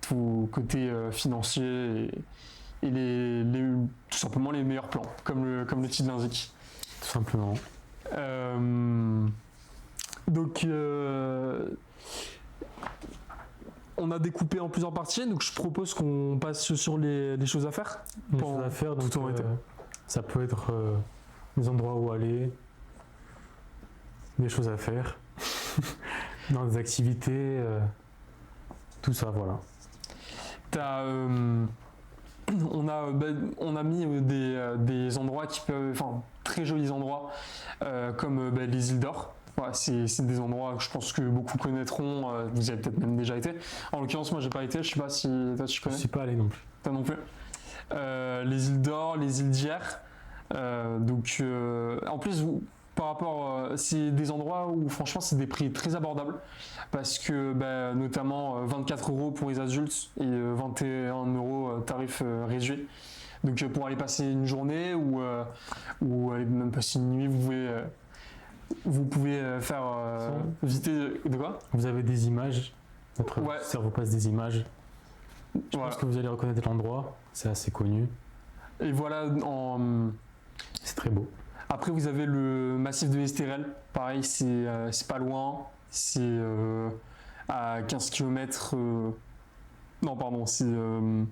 Tout côté financier et tout simplement les meilleurs plans, comme le titre l'indique. Tout simplement. Donc, on a découpé en plusieurs parties, donc je propose qu'on passe sur les choses à faire. Les choses à faire, donc ça peut être des endroits où aller, des choses à faire, dans des activités, tout ça, voilà. On a mis des endroits qui peuvent, enfin très jolis endroits, comme les îles d'Or. Ouais, c'est des endroits que je pense que beaucoup connaîtront. Vous avez peut-être même déjà été. En l'occurrence, moi j'ai pas été. Je sais pas si toi tu connais. Je suis pas allé non plus. Toi non plus. Les îles d'Or, les îles d'Hyères. En plus, par rapport, c'est des endroits où franchement c'est des prix très abordables parce que notamment 24 € pour les adultes et 21 € tarif réduit. Donc pour aller passer une journée ou aller même passer une nuit, vous pouvez faire visiter de quoi? Vous avez des images, votre cerveau passe des images. Je pense que vous allez reconnaître l'endroit, c'est assez connu. Et voilà, c'est très beau. Après, vous avez le massif de Estérel. Pareil, c'est pas loin. C'est à 15 km. Non, pardon, c'est une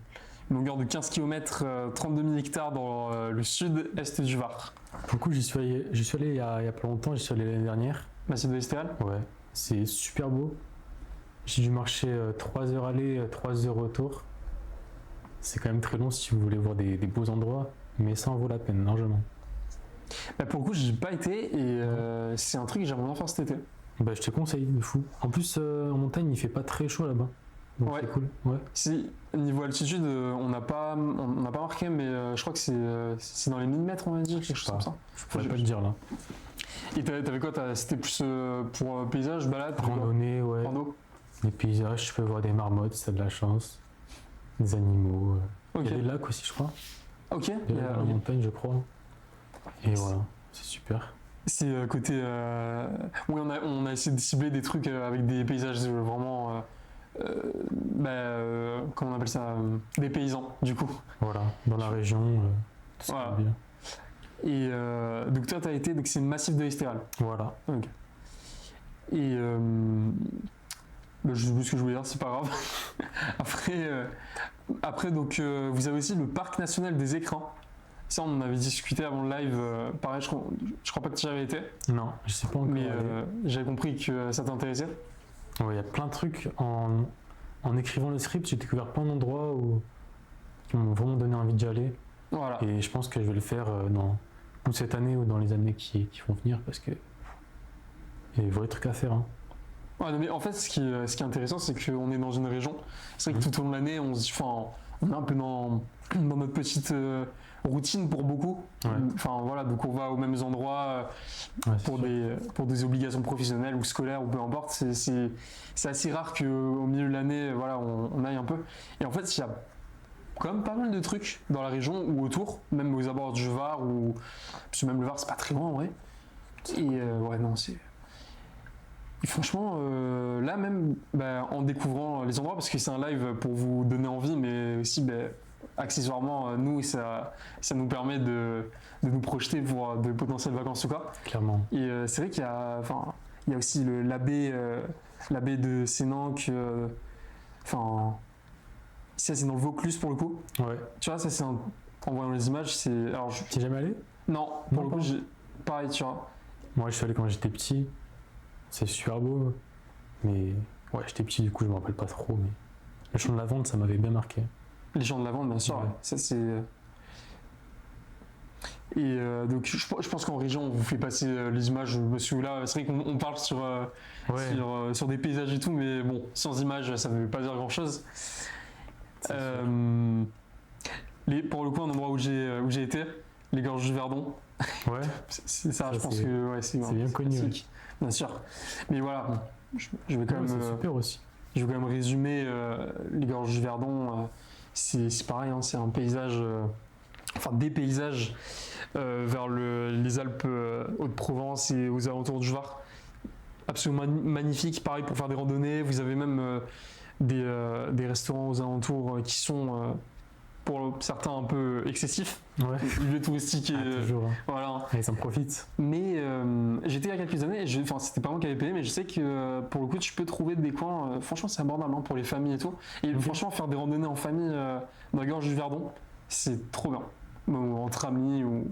longueur de 15 km, 32 000 hectares dans le sud-est du Var. Pour le coup, j'y suis allé il y a pas longtemps, j'y suis allé l'année dernière. Massif de Estérel? Ouais, c'est super beau. J'ai dû marcher 3 heures aller, 3 heures retour. C'est quand même très long si vous voulez voir des beaux endroits, mais ça en vaut la peine largement. Pour le coup, j'ai pas été et c'est un truc que j'aimerais bien faire cet été. Je te conseille, de fou. En plus, en montagne, il fait pas très chaud là-bas. Donc c'est cool. Ouais. Si, niveau altitude, on n'a pas marqué, mais je crois que c'est dans les 1000 mètres, on va dire, quelque chose comme ça. Je pourrais pas te dire là. Et t'avais quoi? C'était plus pour paysage, balade? Randonnée, ouais. Rando. Les paysages, tu peux voir des marmottes si t'as de la chance. Des animaux. Il y a des lacs aussi, je crois. Ok. Il y a la montagne, je crois. Et voilà, c'est super. C'est côté. Oui, on a essayé de cibler des trucs avec des paysages vraiment. Comment on appelle ça? Des paysans, du coup. Voilà, dans la région, tout ça bien. Et donc, toi, tu as été, donc c'est le massif de Estérel. Voilà. Okay. Et. Je sais plus ce que je voulais dire, c'est pas grave. Après donc, vous avez aussi le parc national des écrins. Ça, on en avait discuté avant le live. Pareil, je crois pas que tu y avais été. Non, je sais pas encore. Mais j'avais compris que ça t'intéressait. Ouais, il y a plein de trucs. En écrivant le script, j'ai découvert plein d'endroits qui m'ont vraiment donné envie d'y aller. Voilà. Et je pense que je vais le faire ou cette année ou dans les années qui vont venir parce que il y a des vrais trucs à faire. Hein. Ouais, mais en fait, ce qui est intéressant, c'est qu'on est dans une région. C'est vrai que tout au long de l'année, on est un peu dans notre petite routine pour beaucoup. Ouais. Enfin voilà, donc on va aux mêmes endroits pour des obligations professionnelles ou scolaires ou peu importe. C'est assez rare qu'au milieu de l'année, voilà, on aille un peu. Et en fait, il y a quand même pas mal de trucs dans la région ou autour, même aux abords du Var parce que même le Var, c'est pas très loin en vrai. Et Et franchement, là même, en découvrant les endroits, parce que c'est un live pour vous donner envie, mais aussi accessoirement, nous, ça nous permet de nous projeter pour de potentielles vacances ou quoi. Clairement. Et c'est vrai qu'il y a aussi la baie de Sénanque. Ça, c'est dans le Vaucluse pour le coup. Ouais. Tu vois, ça, c'est en voyant les images, c'est. Alors, T'es jamais allé? Non, pour le coup, pareil, tu vois. Moi, je suis allé quand j'étais petit. C'est super beau. Mais ouais, j'étais petit, du coup, je me rappelle pas trop. Mais le champ de lavande, ça m'avait bien marqué. Les champs de lavande, bien sûr. Ouais. Ouais. Ça, c'est. Et donc, je pense qu'en région, on vous fait passer les images. Parce que là, c'est vrai qu'on parle Ouais. sur des paysages et tout, mais bon, sans images, ça ne veut pas dire grand-chose. C'est Pour le coup, un endroit où j'ai été, les Gorges du Verdon, sûr. Ouais. c'est ça, Ça, je pense c'est- que ouais, c'est bien connu, classique, bien sûr. Mais voilà, bon, je vais quand Ouais, même. c'est super aussi. Je vais quand même résumer les Gorges du Verdon. C'est pareil, hein, c'est un paysage, enfin des paysages vers les Alpes Haute-Provence et aux alentours du Var. Absolument magnifique, pareil pour faire des randonnées. Vous avez même des restaurants aux alentours qui sont pour certains un peu excessifs, Ouais. lieux touristiques. Toujours. Hein. Voilà. Et ça en profite. Mais j'étais il y a quelques années, enfin c'était pas moi qui avais payé, mais je sais que pour le coup tu peux trouver des coins, franchement c'est abordable hein, pour les familles et tout. Et Ok. franchement faire des randonnées en famille dans la gorge du Verdon, c'est trop bien. Ou entre amis ou...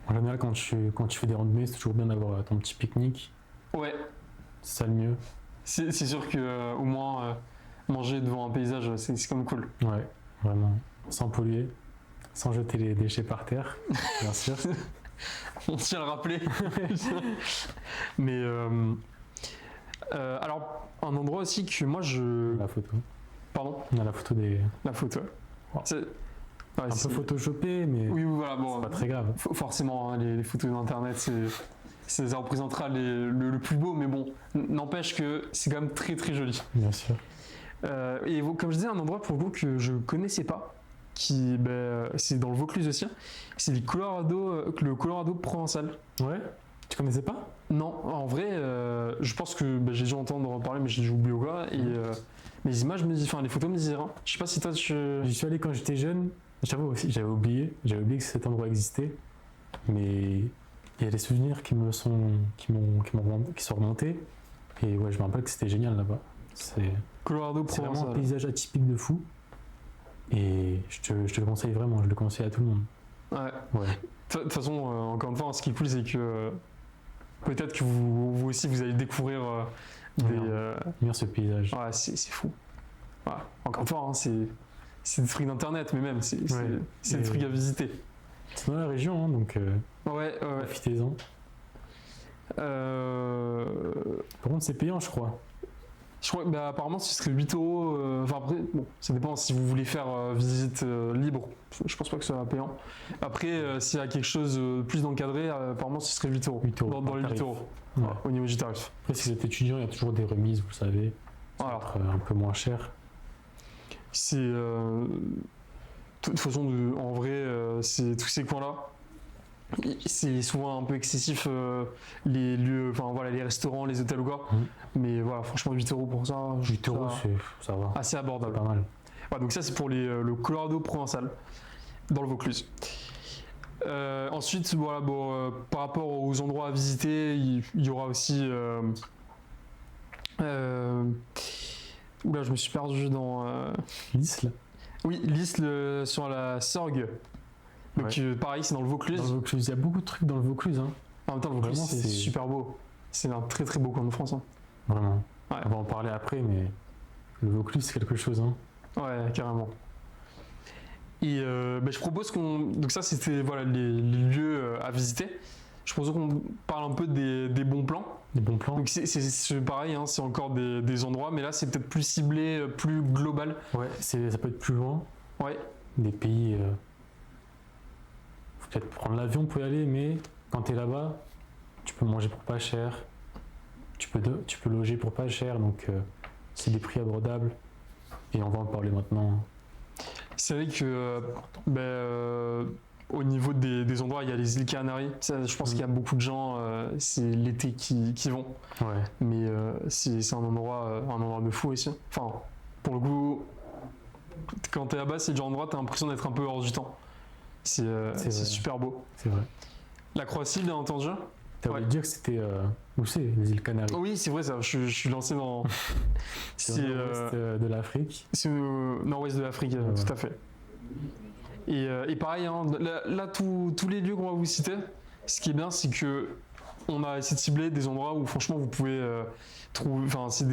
En général, quand tu fais des randonnées, c'est toujours bien d'avoir ton petit pique-nique. Ouais, C'est ça le mieux. c'est sûr que au moins manger devant un paysage c'est quand même cool. Ouais, vraiment. Sans polluer, sans jeter les déchets par terre, bien sûr. On tient à le rappeler. Mais alors un endroit aussi que moi je... La photo. Pardon, On a la photo des. la photo. Ouais. C'est- ouais, Un c'est- peu photoshopé, mais Oui, oui, voilà, bon. c'est pas très grave. Forcément, hein, les photos d'internet, ça représentera le plus beau, mais bon, n'empêche que c'est quand même très très joli. Bien sûr. Et comme je disais, un endroit pour vous que je connaissais pas, c'est dans le Vaucluse aussi, c'est le Colorado provençal. Ouais. Tu connaissais pas? Non, en vrai, je pense que j'ai dû entendre parler, mais j'ai dû oublier ou quoi. Et les images me disent, enfin les photos me disent rien. Je sais pas si toi tu. J'y suis allé quand j'étais jeune. J'avoue aussi, j'avais oublié que cet endroit existait. Mais il y a des souvenirs qui sont remontés. Et ouais, je me rappelle que c'était génial là-bas. C'est Colorado vraiment un provençal. paysage atypique de fou. Et je te le conseille vraiment, je le conseille à tout le monde. Ouais. Ouais. De toute façon, encore une fois, ce qui est cool, c'est que peut-être que vous aussi, vous allez découvrir des. Bien ce paysage. Ouais, c'est fou. Ouais. Encore une fois, hein, c'est des trucs d'internet, mais même, c'est des Et- trucs à visiter. C'est dans la région, hein, donc Ouais. profitez-en. Euh, Par contre, c'est payant, je crois. Je crois que apparemment ce serait 8 euros. Enfin après, bon, ça dépend si vous voulez faire visite libre. Je pense pas que ce soit payant. Après, s'il y a quelque chose de plus encadré, apparemment ce serait 8 euros. 8 euros Dans par les 8 tarif. euros Ouais. au niveau du tarif. Après, si vous êtes étudiant, il y a toujours des remises, vous savez. Ça Voilà. va être un peu moins cher. C'est. De toute façon, en vrai, c'est tous ces coins-là. C'est souvent un peu excessif les lieux, enfin voilà, les restaurants, les hôtels ou quoi. Mais voilà, franchement, 8 euros pour ça, 8 euros, ça- ça va. assez C'est abordable. pas mal. Ouais, donc ça c'est pour le Colorado provençal dans le Vaucluse. Ensuite, voilà, par rapport aux endroits à visiter, il y aura aussi. Oula, je me suis perdu dans. L'Isle, Oui, l'Isle sur la Sorgue. Donc pareil, c'est dans le Vaucluse. dans le Vaucluse. Il y a beaucoup de trucs dans le Vaucluse. Hein. En même temps, le Vaucluse Vraiment, c'est c'est- super beau. C'est un très très beau coin de France. Hein. Vraiment. Ouais. On va en parler après, mais le Vaucluse, c'est quelque chose. Hein. Ouais, carrément. Et je propose qu'on. Donc, ça, c'était voilà, les lieux à visiter. Je propose qu'on parle un peu des bons plans. Des bons plans. Donc, c'est pareil, hein, c'est encore des endroits, mais là, c'est peut-être plus ciblé, plus global. Ouais, ça peut être plus loin. Ouais, Des pays. Faut peut-être prendre l'avion pour y aller, mais quand tu es là-bas, tu peux manger pour pas cher. Tu peux loger pour pas cher, donc c'est des prix abordables. Et on va en parler maintenant. c'est vrai que au niveau des endroits, il y a les îles Canaries. Ça, je pense qu'il y a beaucoup de gens, c'est l'été qui vont. Ouais. Mais c'est un endroit de fou ici. Enfin, pour le coup, quand t'es là-bas, c'est le genre d'endroit, t'as l'impression d'être un peu hors du temps. C'est vrai. super beau. C'est vrai. La Croatie, bien entendu. T'as Ouais. oublié de dire que c'était. Où c'est, les îles Canaries? Oui, c'est vrai, ça. Je suis lancé dans. C'est c'est au nord-ouest de l'Afrique. c'est au nord-ouest de l'Afrique, Ouais. tout à fait. Et pareil, hein, là tous les lieux qu'on va vous citer, ce qui est bien, c'est que on a essayé de cibler des endroits où franchement vous pouvez trouver, enfin c'est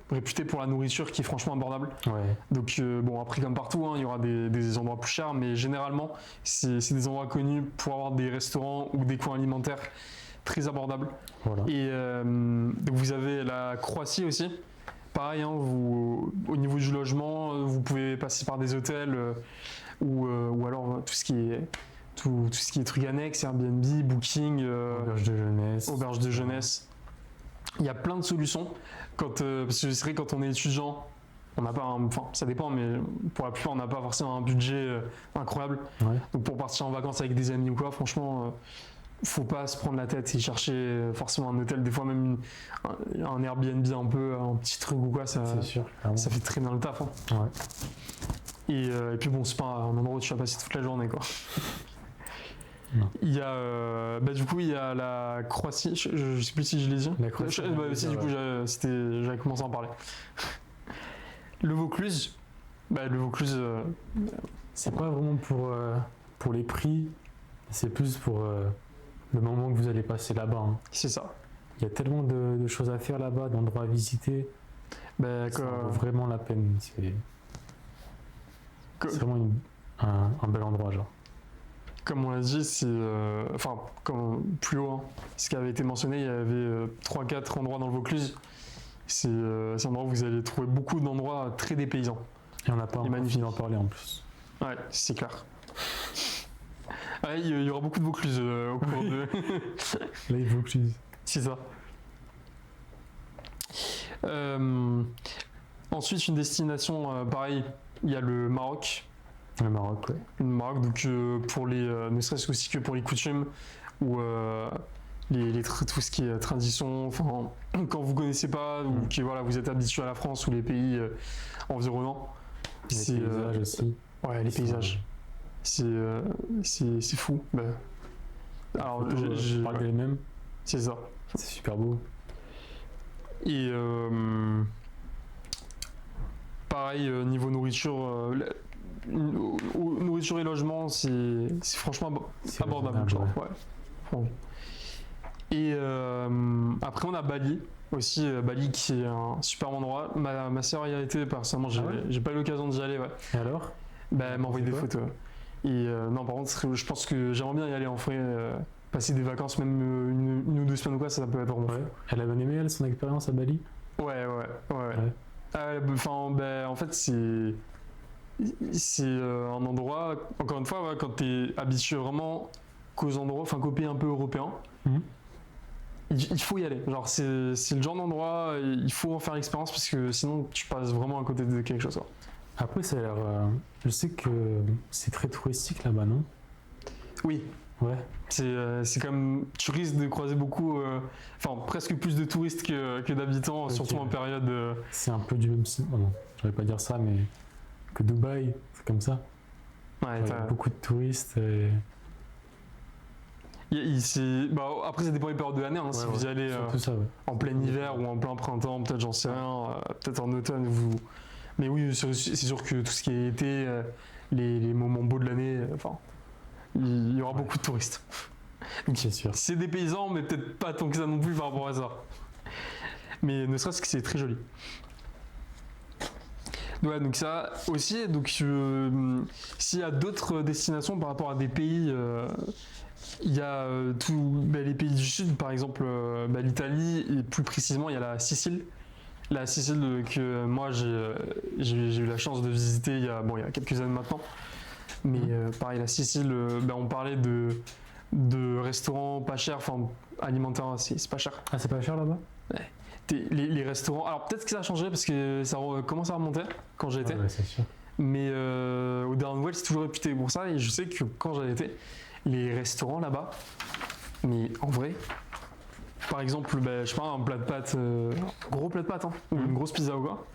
réputé pour la nourriture qui est franchement abordable. Ouais. Donc bon, après comme partout, hein, il y aura des endroits plus chers, mais généralement c'est des endroits connus pour avoir des restaurants ou des coins alimentaires très abordables. Voilà. Et donc vous avez la Croatie aussi. Pareil, hein, au niveau du logement, vous pouvez passer par des hôtels ou alors tout ce qui est trucs annexes, Airbnb, Booking, auberge de jeunesse. Il y a plein de solutions. Parce que c'est vrai, quand on est étudiant, on n'a pas, enfin ça dépend, mais pour la plupart on n'a pas forcément un budget incroyable. Ouais. Donc pour partir en vacances avec des amis ou quoi, franchement, faut pas se prendre la tête et chercher forcément un hôtel. Des fois même un Airbnb un petit truc ou quoi, C'est sûr, clairement. ça fait très bien le taf. Hein. Ouais. Et puis bon, c'est pas un endroit où tu vas passer toute la journée, quoi. Non. Il y a du coup il y a la Croatie, je sais plus si je l'ai dit. La Croatie, Si, du coup j'avais commencé à en parler. Le Vaucluse, le Vaucluse, C'est pas vraiment pour les prix, c'est plus pour le moment que vous allez passer là-bas. Hein. c'est ça. Il y a tellement de choses à faire là-bas, d'endroits à visiter. Ça vaut vraiment la peine. C'est vraiment un bel endroit, genre. Comme on l'a dit, c'est comme plus haut, hein, ce qui avait été mentionné, il y avait 3-4 endroits dans le Vaucluse. C'est un endroit où vous allez trouver beaucoup d'endroits très dépaysants. Et on n'a pas magnifique. fini d'en parler en plus. Ouais, c'est clair. Ouais, il y aura beaucoup de Vaucluse au cours de. Là, il faut que tu dises. C'est ça. Ensuite, une destination, pareil, il y a le Maroc. Le Maroc, ouais. Le Maroc, donc pour ne serait-ce aussi que pour les coutumes ou tout ce qui est tradition, enfin, quand vous connaissez pas ou que voilà, vous êtes habitué à la France ou les pays environnants. Les paysages aussi. Ouais, les paysages. C'est fou. Alors, je parle des mêmes. c'est ça. C'est super beau. Et pareil, niveau nourriture, nourriture et logement, c'est franchement abordable. Genre, ouais. Et après, on a Bali aussi. Bali qui est un super endroit. Ma soeur y a été, personnellement, j'ai pas eu l'occasion d'y aller. Ouais. Et alors Elle m'a envoyé des photos. Et non, par contre, je pense que j'aimerais bien y aller en vrai. Passer des vacances, même une ou 2 semaines ou quoi, ça peut être vraiment fou. Elle a bien aimé, elle, son expérience à Bali? Ouais. En fait, c'est un endroit, encore une fois, quand tu es habitué vraiment qu'aux endroits, enfin qu'aux pays un peu européens, il faut y aller. Genre, c'est le genre d'endroit, il faut en faire l'expérience parce que sinon tu passes vraiment à côté de quelque chose. Quoi. Après, ça a l'air. Je sais que c'est très touristique là-bas, non? Oui. Ouais. C'est comme tu risques de croiser beaucoup, presque plus de touristes que d'habitants, surtout en période. C'est un peu du même. Non, je vais pas dire ça, mais que Dubaï, c'est comme ça. Ouais, il y a beaucoup de touristes. Et... après, ça dépend des périodes de l'année. Hein, si vous y allez en plein hiver ou en plein printemps, peut-être j'en sais rien, peut-être en automne. Mais oui, c'est sûr que tout ce qui est été, les moments beaux de l'année, il y aura beaucoup de touristes. Donc, c'est sûr. C'est des paysans, mais peut-être pas tant que ça non plus par rapport à ça. Mais ne serait-ce que c'est très joli. Ouais, donc ça aussi. Donc s'il y a d'autres destinations par rapport à des pays, il y a les pays du sud, par exemple l'Italie et plus précisément il y a la Sicile. La Sicile que moi j'ai eu la chance de visiter il y a quelques années maintenant. Mais pareil, la Sicile, on parlait de restaurants pas chers, alimentaires, c'est pas cher. Ah, c'est pas cher là-bas? Ouais. Les restaurants, alors peut-être que ça a changé parce que ça commence à remonter quand j'ai été. Ouais, c'est sûr. Mais au dernier Noël, c'est toujours réputé pour ça. Et je sais que quand j'avais été, les restaurants là-bas, mais en vrai, par exemple, je sais pas, un plat de pâtes, gros plat de pâtes, ou une grosse pizza ou quoi,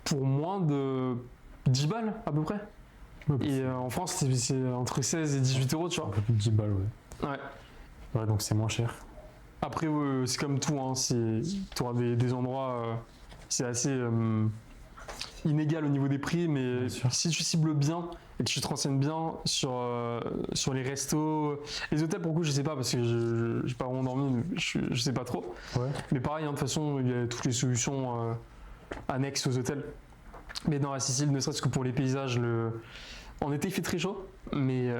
pour moins de 10 balles à peu près. Et en France, c'est entre 16 et 18 euros, tu vois. Un peu plus de 10 balles, ouais. Ouais, donc c'est moins cher. Après, c'est comme tout, tu auras des endroits, c'est assez inégal au niveau des prix, mais Bien sûr. si tu cibles bien et que tu te renseignes bien sur les restos, les hôtels pour le coup je sais pas parce que je n'ai pas vraiment dormi, donc je sais pas trop. Ouais. Mais pareil, hein, de toute façon il y a toutes les solutions annexes aux hôtels. Mais dans la Sicile, ne serait-ce que pour les paysages, en été il fait très chaud, mais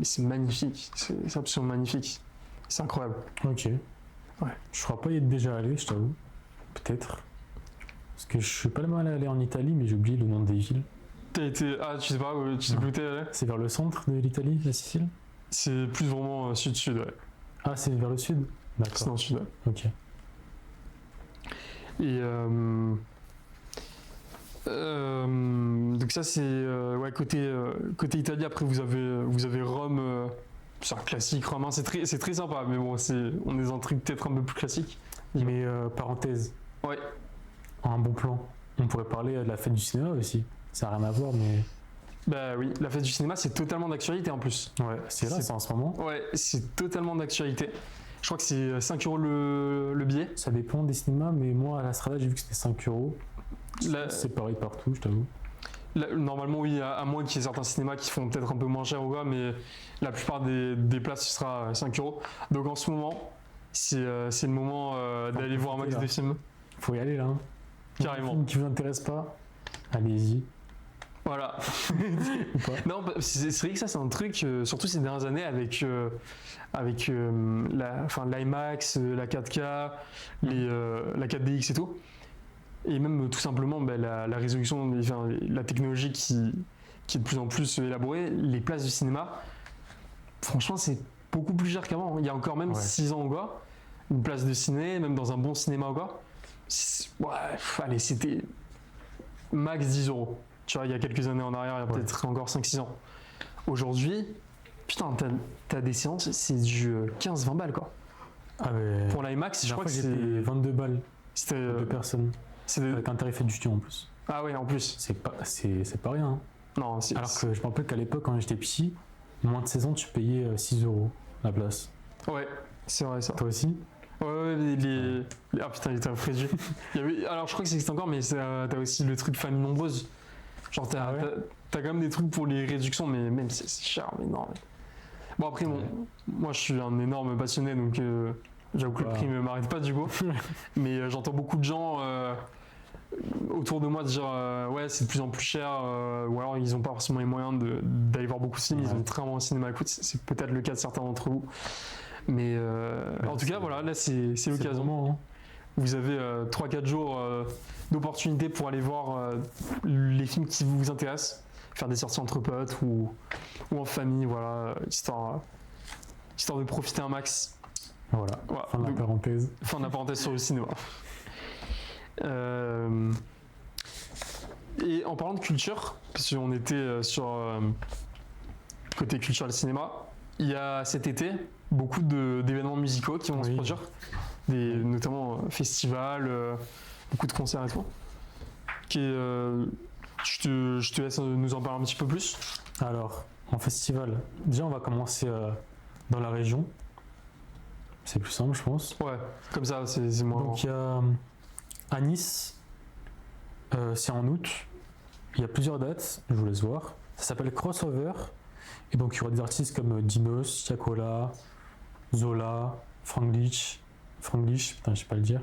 c'est magnifique, c'est absolument magnifique, c'est incroyable. Ok. Ouais. Je crois pas y être déjà allé, je t'avoue. Peut-être. Parce que je suis pas mal allé en Italie, mais j'ai oublié le nom des villes. T'as été, tu sais pas, tu sais plus où t'es allé? C'est vers le centre de l'Italie, la Sicile? C'est plus vraiment sud-sud, ouais. Ah, c'est vers le sud? C'est D'accord. dans le sud, ouais. Ok. Et donc ça c'est ouais, côté Italie. Après vous avez Rome, c'est un classique romain, c'est très sympa, mais bon on est dans un truc peut-être un peu plus classique. Mais parenthèse, Ouais. un bon plan. On pourrait parler de la fête du cinéma aussi. Ça n'a rien à voir, mais. Bah oui, la fête du cinéma c'est totalement d'actualité en plus. Ouais, c'est là, c'est en ce moment. Ouais, c'est totalement d'actualité. Je crois que c'est 5 euros le billet. Ça dépend des cinémas, mais moi à la Strada, j'ai vu que c'était 5 euros. Là- C'est pareil partout, je t'avoue. Là, normalement oui, à moins qu'il y ait certains cinémas qui font peut-être un peu moins cher ou quoi, mais la plupart des places ce sera 5 euros. Donc en ce moment, c'est le moment d'aller voir un max là. des films. Faut y aller là. Hein. Carrément. Un film qui vous intéresse pas, allez-y. Voilà. Ou pas. Non, bah, c'est vrai que ça c'est un truc, surtout ces dernières années avec l'IMAX, la 4K, la 4DX et tout. Et même tout simplement la résolution, la technologie qui est de plus en plus élaborée, les places de cinéma, franchement c'est beaucoup plus cher qu'avant. Il y a encore même Ouais. 6 ans ou quoi, une place de ciné, même dans un bon cinéma ou quoi, ouais, allez, c'était max 10 euros. Tu vois, il y a quelques années en arrière, il y a Ouais. peut-être encore 5-6 ans. Aujourd'hui, putain, t'as des séances, c'est du 15-20 balles quoi. Ah ouais. Pour l'IMAX, je crois que j'ai payé 22 balles c'était. pour deux personnes. Avec un tarif étudiant en plus. Ah ouais, en plus. C'est pas rien. Hein. Non, c'est. Alors que je me rappelle qu'à l'époque, quand j'étais petit, moins de 16 ans, tu payais 6 euros la place. Ouais, c'est vrai ça. Toi aussi? Ouais, ah putain, il était un frégé. Alors je crois que c'est existe encore, mais t'as aussi le truc famille nombreuse. Genre Ah ouais. t'as quand même des trucs pour les réductions, mais même c'est cher, mais non. Bon après, Ouais. moi je suis un énorme passionné, donc j'avoue que le prix ne m'arrête pas du coup. Mais j'entends beaucoup de gens autour de moi dire ouais c'est de plus en plus cher, ou alors ils n'ont pas forcément les moyens d'aller voir beaucoup de films, ils ont très bon cinéma à écoute, c'est peut-être le cas de certains d'entre vous. Mais en tout cas voilà, là c'est l'occasion. Vraiment, hein. Vous avez 3-4 jours d'opportunité pour aller voir les films qui vous intéressent, faire des sorties entre potes ou en famille, voilà, histoire de profiter un max. Voilà. Voilà. Fin de la Donc, parenthèse. fin de la parenthèse sur le cinéma. Et en parlant de culture, parce qu'on était sur côté culture et cinéma, il y a cet été beaucoup d'événements musicaux qui vont se Oui. produire, notamment festivals, beaucoup de concerts et tout. Je te laisse nous en parler un petit peu plus. Alors, en festival, déjà on va commencer dans la région. C'est plus simple, je pense. Ouais, comme ça, c'est moins. Donc il y a à Nice, c'est en août. Il y a plusieurs dates, je vous laisse voir. Ça s'appelle Crossover. Et donc il y aura des artistes comme Dinos, Tiakola, Zola, Franglish, putain je sais pas le dire.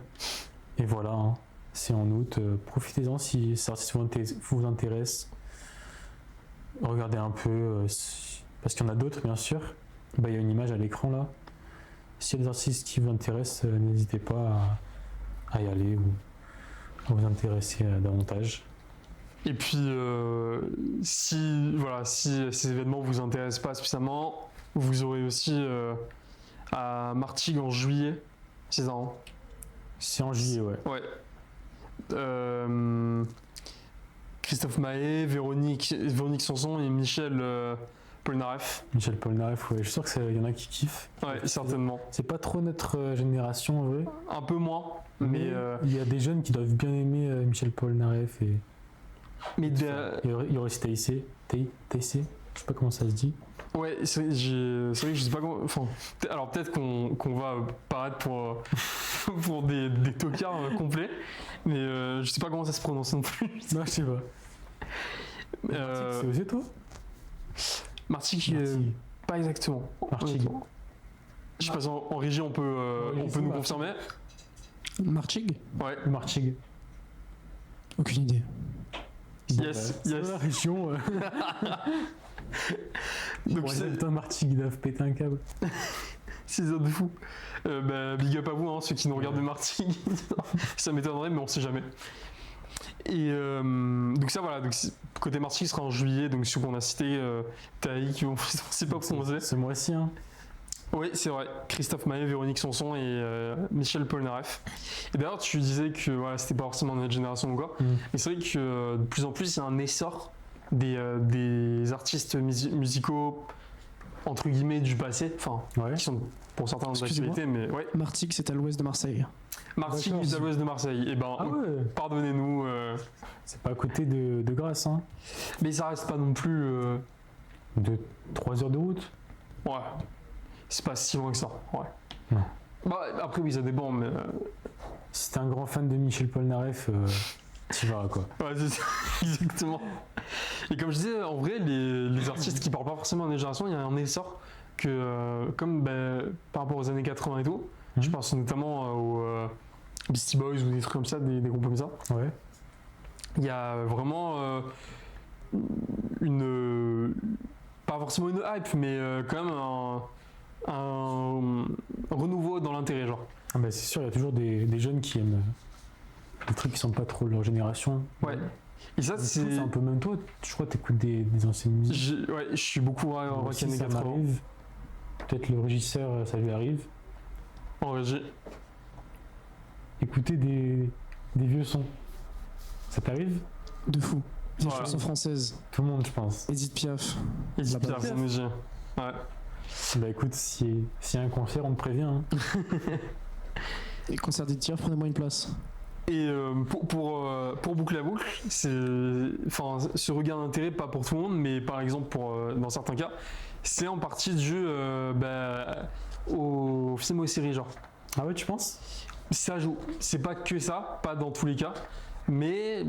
Et voilà, hein. C'est en août. Profitez-en si ces artistes vous intéressent. Regardez un peu, parce qu'il y en a d'autres bien sûr. Bah, il y a une image à l'écran là. S'il y a des artistes qui vous intéressent, n'hésitez pas à y aller ou à vous intéresser davantage. Et puis, si ces événements vous intéressent pas spécialement, vous aurez aussi à Martigues en juillet, c'est ça, hein? C'est en juillet, ouais. Ouais. Christophe Mahé, Véronique Sanson et Michel Polnareff. Michel Polnareff, ouais. Je suis sûr qu'il y en a qui kiffent. Ouais, certainement. C'est pas trop notre génération en vrai. Un peu moins, mais il y a des jeunes qui doivent bien aimer Michel Polnareff et mais il y aurait aussi Taïsé, je sais pas comment ça se dit. ouais, c'est vrai que je sais pas comment. Enfin, alors peut-être qu'on va paraître pour pour des tocards complets. Mais je sais pas comment ça se prononce non plus. Non, je sais pas. C'est osé, toi? Martigues, pas exactement. Martigues. Je sais pas, en régie, on peut nous confirmer. Martigues? Ouais. Martigues. Aucune idée. Yes, C'est yes. la région. Donc, Les habitants de Martigues, ils doivent péter un câble. c'est ça de fou. Big up à vous, ceux qui nous regardent de Martigues. Ça m'étonnerait, mais on sait jamais. Et donc ça voilà, donc côté Martigues sera en juillet, donc ceux qu'on a cités, Taïk, on sait pas prononcer. Ce mois-ci, hein. Oui, c'est vrai. Christophe Maé, Véronique Sanson et Michel Polnareff. Et d'ailleurs, tu disais que voilà, c'était pas forcément notre génération ou quoi, mais c'est vrai que de plus en plus, il y a un essor des artistes musicaux entre guillemets du passé, enfin, qui sont pour certains dans l'actualité, mais ouais. Martigues, c'est à l'ouest de Marseille. Martigues, à l'ouest de Marseille. Et ben, pardonnez-nous. C'est pas à côté de Grasse, hein. Mais ça reste pas non plus. De 3 heures de route. Ouais. C'est pas si loin que ça. Ouais. Non. Bah, après, oui, ça dépend, mais. Si t'es un grand fan de Michel Polnareff, t'y vas, quoi. Ouais, c'est ça, exactement. Et comme je disais, en vrai, les artistes qui parlent pas forcément à notre génération, il y a un essor que, comme par rapport aux années 80 et tout, je pense notamment aux Beastie Boys ou des trucs comme ça, des groupes comme ça. Ouais. Il y a vraiment pas forcément une hype, mais quand même un renouveau dans l'intérêt, genre. Ah bah c'est sûr, il y a toujours des jeunes qui aiment des trucs qui sont pas trop leur génération. Ouais. Et ça, c'est un peu même toi, je crois que t'écoutes des anciennes musiques. Ouais, je suis beaucoup rock années 80. M'arrive. Peut-être le régisseur, ça lui arrive. En régie. Écouter des vieux sons. Ça t'arrive? De fou. Des Voilà. chansons françaises. Tout le monde, je pense. Edith Piaf. Edith La Piaf, base. ouais. Bah écoute, s'il y a un concert, on te prévient. Hein. Et concert d'Edith Piaf, prenez-moi une place. Et pour boucler la boucle, ce regain d'intérêt, pas pour tout le monde, mais par exemple dans certains cas, c'est en partie dû aux films et aux séries, genre. Ah ouais, tu penses? Ça joue. C'est pas que ça, pas dans tous les cas, mais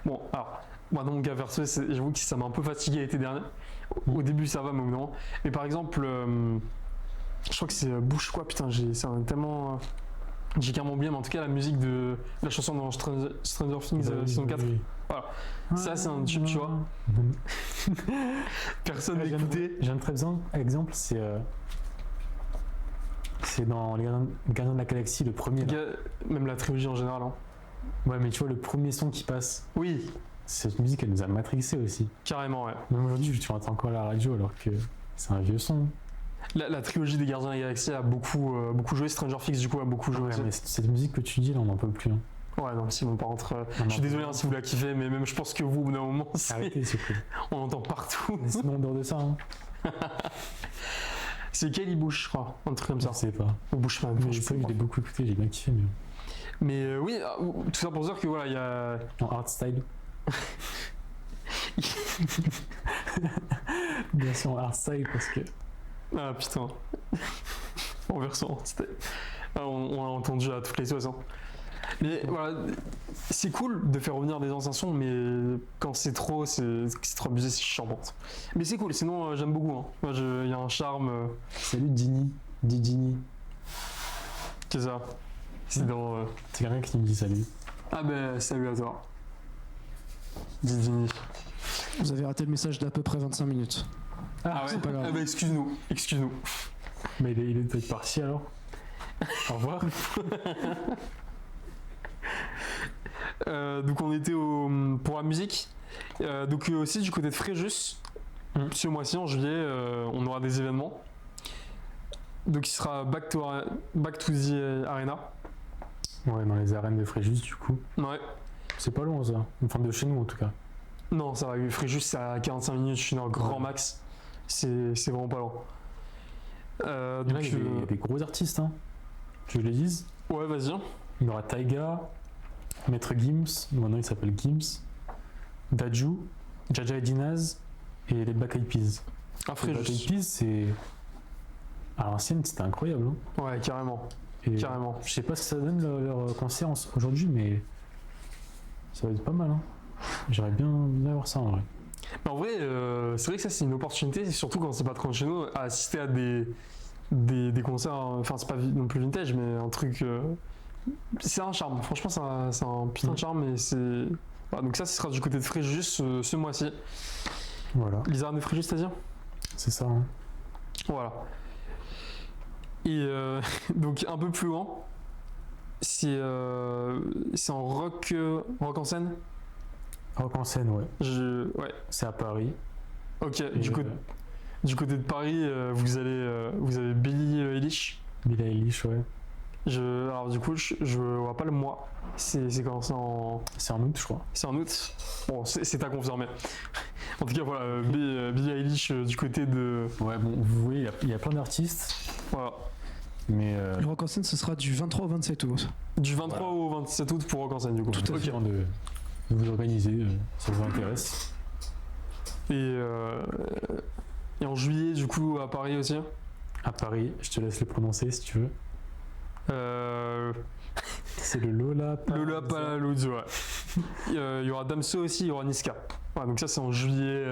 bon, alors, moi dans mon cas perso, j'avoue que ça m'a un peu fatigué l'été dernier. Au début ça va, mais au bout d'un moment. Mais par exemple, je crois que c'est Bush, quoi, putain, c'est tellement. J'ai carrément oublié, mais en tout cas la musique de la chanson dans Stranger Things saison 4. Oui. Voilà. Ça c'est un tube, tu vois. Personne n'a écouté. J'ai un très bon exemple, c'est dans Les Gardiens de la Galaxie, le premier. Là. Même la trilogie en général. Hein. Ouais, mais tu vois, le premier son qui passe. Oui. Cette musique, elle nous a matrixé aussi. Carrément, ouais. Même aujourd'hui, tu entends encore à la radio alors que c'est un vieux son. La trilogie des Gardiens de la Galaxie a beaucoup joué. Stranger Things, du coup, a beaucoup joué. Ouais, mais cette musique que tu dis, là, on n'en peut plus. Hein. Ouais, non, si, bon, par contre, je suis désolé si vous la kiffez, mais même je pense que vous, au bout d'un moment, Arrêtez, c'est cool. on entend partout. Mais sinon, en dehors de ça, hein. C'est Kelly Bush, je crois, un truc comme ça. Je sais pas. Ou Bushman. Mais je sais que je l'ai beaucoup écouté, j'ai bien kiffé. Mais oui, tout ça pour dire que voilà, il y a. En art style. Bien sûr, en art style parce que. Ah putain. En version, c'était. On l'a entendu à toutes les sauces. Hein. Mais voilà, c'est cool de faire revenir des anciens sons, mais quand c'est trop abusé, c'est chiant. Mais c'est cool, sinon j'aime beaucoup. Hein. Moi, il y a un charme. Salut Dini. Didini. C'est ça. C'est dans. C'est quelqu'un qui me dit salut. Ah ben, salut à toi. Didini. Vous avez raté le message d'à peu près 25 minutes. Ah ouais. C'est pas grave. Ah ben, excuse-nous. Mais il est peut-être parti alors. Au revoir. Donc on était pour la musique. Donc aussi du côté de Fréjus, ce mois-ci en juillet, on aura des événements. Donc il sera Back to the Arena. Ouais, dans les arènes de Fréjus du coup. Ouais. C'est pas loin ça. Enfin de chez nous en tout cas. Non, ça va. Fréjus c'est à 45 minutes, je suis dans le grand max. C'est vraiment pas loin. Donc, il y a des gros artistes, hein. Tu veux que je les dise? Ouais, vas-y. Il y aura Taiga, Maître Gims, maintenant il s'appelle Gims, Daju, Jaja et Dinaz et les Black Eyed Peas. Ah, Les Black Eyed Peas, c'est. À l'ancienne, c'était incroyable. Hein. Ouais, carrément. Et Carrément. je sais pas ce que ça donne leur concert aujourd'hui, mais ça va être pas mal. Hein. J'aimerais bien voir ça en vrai. Mais en vrai, c'est vrai que ça c'est une opportunité, surtout quand c'est pas trop chez nous, à assister à des concerts, enfin c'est pas non plus vintage, mais un truc... c'est un charme, franchement c'est un putain de charme, et c'est... Voilà, donc ça, ce sera du côté de Fréjus ce mois-ci. Voilà, Lizard de Fréjus, c'est-à-dire c'est ça. Hein. Voilà. Et donc un peu plus loin, c'est en rock en scène. Rock en scène, ouais. Ouais. C'est à Paris. Ok. Et, Du côté de Paris, vous avez Billie Eilish. Billie Eilish, ouais. Alors du coup, je vois pas le mois. C'est quand C'est en août, je crois. c'est en août. Bon, c'est à confirmer. En tout cas, voilà, Billie Eilish du côté de. Ouais, bon, vous voyez, il y a plein d'artistes, Voilà. mais Le Rock en scène, ce sera du 23 au 27 août. Du 23 au 27 août pour Rock en scène, du coup. tout à Ok. fait de vous organiser, ça vous intéresse. Et en juillet, du coup, à Paris aussi. À Paris, je te laisse le prononcer si tu veux. C'est le Lollapalooza, ouais. Il y aura Damso aussi, il y aura Niska. Ouais, donc ça, c'est en juillet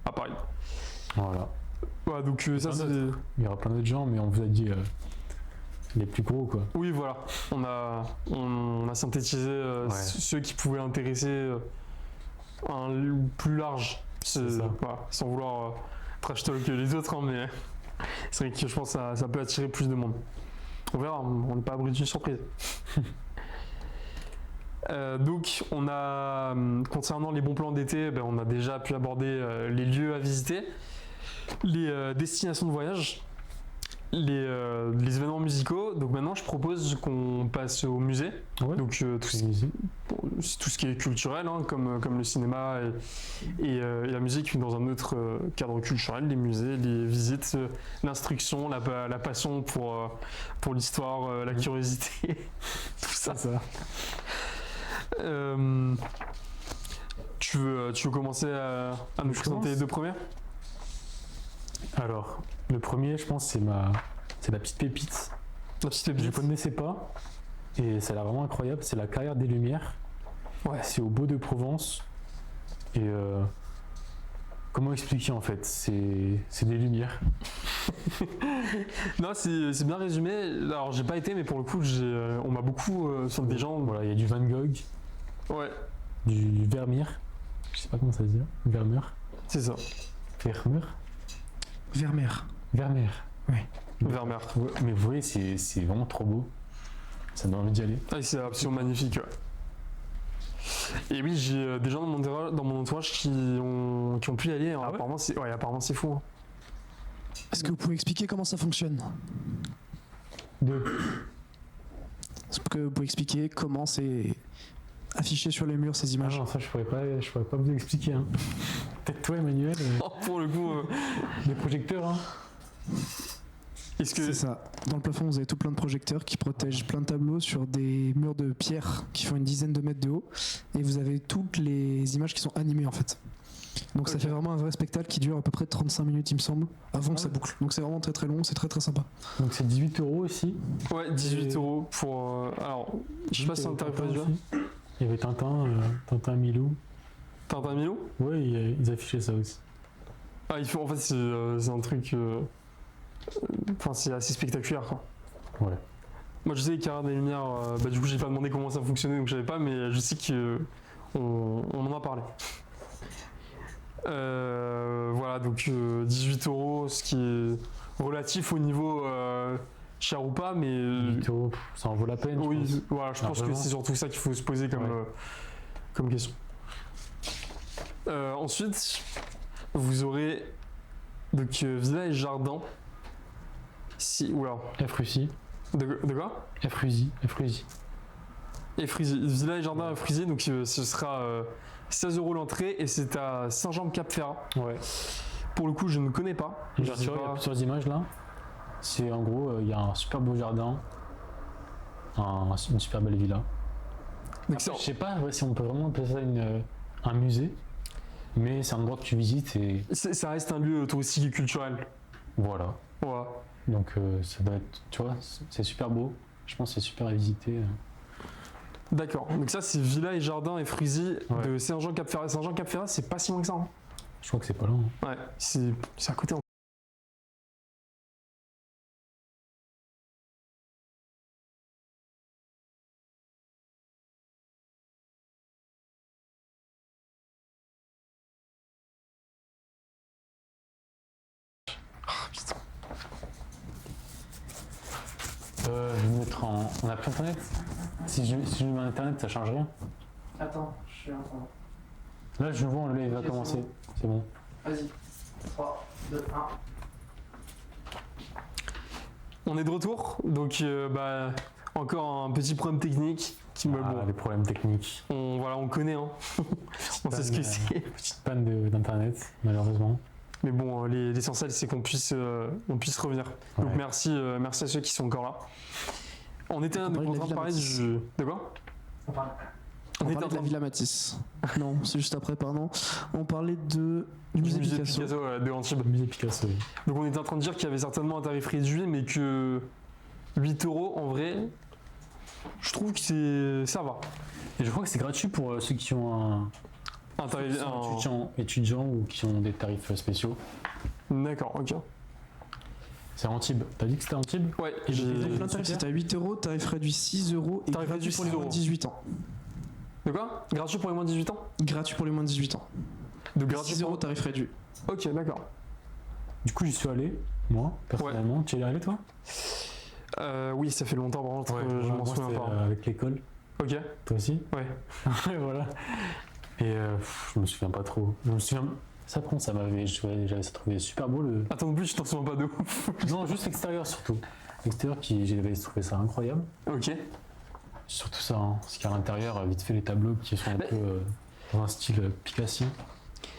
à Paris. Voilà. Ouais, donc ça, c'est. Il y aura plein d'autres gens, mais on vous a dit les plus gros, quoi. Oui, voilà. On a synthétisé ceux qui pouvaient intéresser un plus large. C'est ça. Voilà, sans vouloir trash talk les autres, hein, mais c'est vrai que je pense que ça peut attirer plus de monde. On verra, on n'est pas abri d'une surprise. Donc, on a, concernant les bons plans d'été, on a déjà pu aborder les lieux à visiter, les destinations de voyage, les événements musicaux. Donc maintenant, je propose qu'on passe au musée. Ouais. Donc tout ce qui est culturel, hein, comme le cinéma et la musique dans un autre cadre culturel, les musées, les visites, l'instruction, la passion pour l'histoire, la curiosité, tout ça. C'est ça. Tu veux commencer à nous Je présenter commence. les deux premiers? Alors, le premier, je pense, c'est la petite pépite. La petite Je ne pépite. connaissais pas, et ça a l'air vraiment incroyable. C'est la Carrière des Lumières. Ouais. C'est au Beau de Provence. Et comment expliquer en fait? C'est des lumières. Non, c'est bien résumé. Alors, j'ai pas été, mais pour le coup, on m'a beaucoup sur des gens. Voilà, il y a du Van Gogh, Ouais, du Vermeer. Je sais pas comment ça se dit. Vermeer. c'est ça. Vermeer. Vermeer. Vermeer. Vermeer. Ouais, mais vous voyez, c'est vraiment trop beau. Ça donne envie d'y aller. Ah, c'est absolument magnifique. Ouais. Et oui, j'ai des gens dans mon entourage qui ont pu y aller. Ah ouais Apparemment, c'est fou. Hein. Est-ce que vous pouvez expliquer comment ça fonctionne? Est-ce que vous pouvez expliquer comment c'est affiché sur les murs ces Ah images? non, ça je pourrais pas vous expliquer. Hein. Peut-être toi, Emmanuel, Pour le coup, les projecteurs. Hein. est-ce que C'est ça. Dans le plafond, vous avez tout plein de projecteurs qui protègent plein de tableaux sur des murs de pierre qui font une dizaine de mètres de haut. Et vous avez toutes les images qui sont animées en fait. Donc ça Ok. fait vraiment un vrai spectacle qui dure à peu près 35 minutes, il me semble, avant que ça ouais. boucle. Donc c'est vraiment très très long, c'est très très sympa. Donc c'est 18 € aussi. Ouais, 18 € pour. Alors, je sais pas si c'est un tarif Tintin réduit. aussi. Il y avait Tintin Milou. Tintin Milou. Ouais, ils affichaient ça aussi. Ah, en fait, c'est un truc. Enfin, c'est assez spectaculaire, quoi. Ouais. Moi, je sais les Carrières des Lumières. Du coup, j'ai pas demandé comment ça fonctionnait, donc je savais pas, mais je sais qu'on en a parlé. Voilà, donc 18 €, ce qui est relatif au niveau cher ou pas, mais 18 €, ça en vaut la peine. oui, Je pense. voilà, je pense que Largement. c'est surtout ça qu'il faut se poser comme, Ouais. comme question. Ensuite, vous aurez donc Villa et Jardin. Oula, F-Russie. de quoi? F-Russie. Et Frisy, Villa et Jardin à Frisy, donc ce sera 16 € l'entrée et c'est à Saint-Jean-Cap-Ferrat. Ouais. Pour le coup, je ne connais pas. Je Je sais il y a pas. plusieurs images là. C'est en gros, il y a un super beau jardin, une super belle villa. Donc, Après, je sais pas si on peut vraiment appeler ça un musée, mais c'est un endroit que tu visites et ça reste un lieu touristique et culturel. voilà. Voilà. Donc ça doit être, tu vois, c'est super beau. Je pense que c'est super à visiter. D'accord. Donc ça, c'est Villa et Jardin et Fruzy Ouais. de Saint-Jean-Cap-Ferrat. Saint-Jean-Cap-Ferrat, c'est pas si loin que ça. Hein. Je crois que c'est pas loin. Ouais, c'est à côté. Je vais me mettre en. On a plus internet. Si je mets internet, ça change rien. Attends, je suis en train. Là, je vois, le live va Ok, commencer. C'est bon. Vas-y. 3, 2, 1. On est de retour, donc encore un petit problème technique qui me Les problèmes techniques. on connaît, hein. On sait ce que c'est. Petite panne d'internet, malheureusement. Mais bon, l'essentiel c'est qu'on puisse revenir. Donc Ouais. merci à ceux qui sont encore là. On était en train de parler du. De quoi? On parlait On était en de la train de Villa Matisse. Non, c'est juste après, pardon. On parlait du musée musée Picasso. de Antibes. Musée Picasso. Donc on était en train de dire qu'il y avait certainement un tarif réduit, mais que 8 € en vrai, je trouve que ça va. Et je crois que c'est gratuit pour ceux qui ont Un tarif, étudiants ou qui ont des tarifs spéciaux. D'accord, ok. C'est Antibes. T'as dit que c'était Antibes? Ouais, Et j'ai- donc, Plein tarif, c'était à 8 €, tarif réduit 6 € et Tarif réduit gratuit pour 6 les moins de 18 ans. De quoi? Gratuit pour les moins de 18 ans? Gratuit pour les moins de 18 ans. De gratuit 6 pour... € tarif réduit. Ok, d'accord. Du coup, j'y suis allé, moi, personnellement. Tu y es allé, toi? Oui, ça fait longtemps, par contre, je m'en moi, souviens c'était, pas. avec l'école. Ok, Toi aussi? ouais. Ouais, voilà. Et je me souviens pas trop. Je me souviens. Ça, par contre, j'avais trouvé super beau le. Attends, en plus, je t'en souviens pas de ouf. Non, juste l'extérieur surtout. L'extérieur, j'avais trouvé ça incroyable. Ok. Surtout ça, hein, parce qu'à l'intérieur, vite fait les tableaux qui sont un peu dans un style picassien.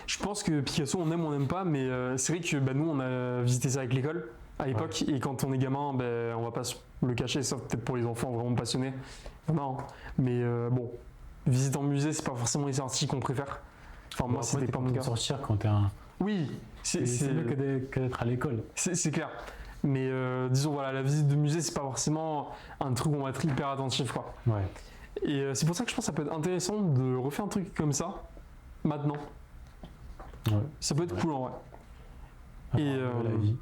Je pense que Picasso, on aime ou on n'aime pas, mais c'est vrai que nous, on a visité ça avec l'école à l'époque, et quand on est gamin, on va pas se le cacher, sauf peut-être pour les enfants vraiment passionnés. Non, mais bon, visite en musée, c'est pas forcément les sorties qu'on préfère. Enfin, moi, Après, c'était t'es pas content mon de cas. sortir quand t'es un. Oui, C'est mieux que d'être à l'école. c'est clair. Mais disons, voilà, la visite de musée, c'est pas forcément un truc où on va être hyper attentif, quoi. Ouais. Et c'est pour ça que je pense que ça peut être intéressant de refaire un truc comme ça, maintenant. Ouais. Ça peut être Ouais. cool en vrai. Et la vie.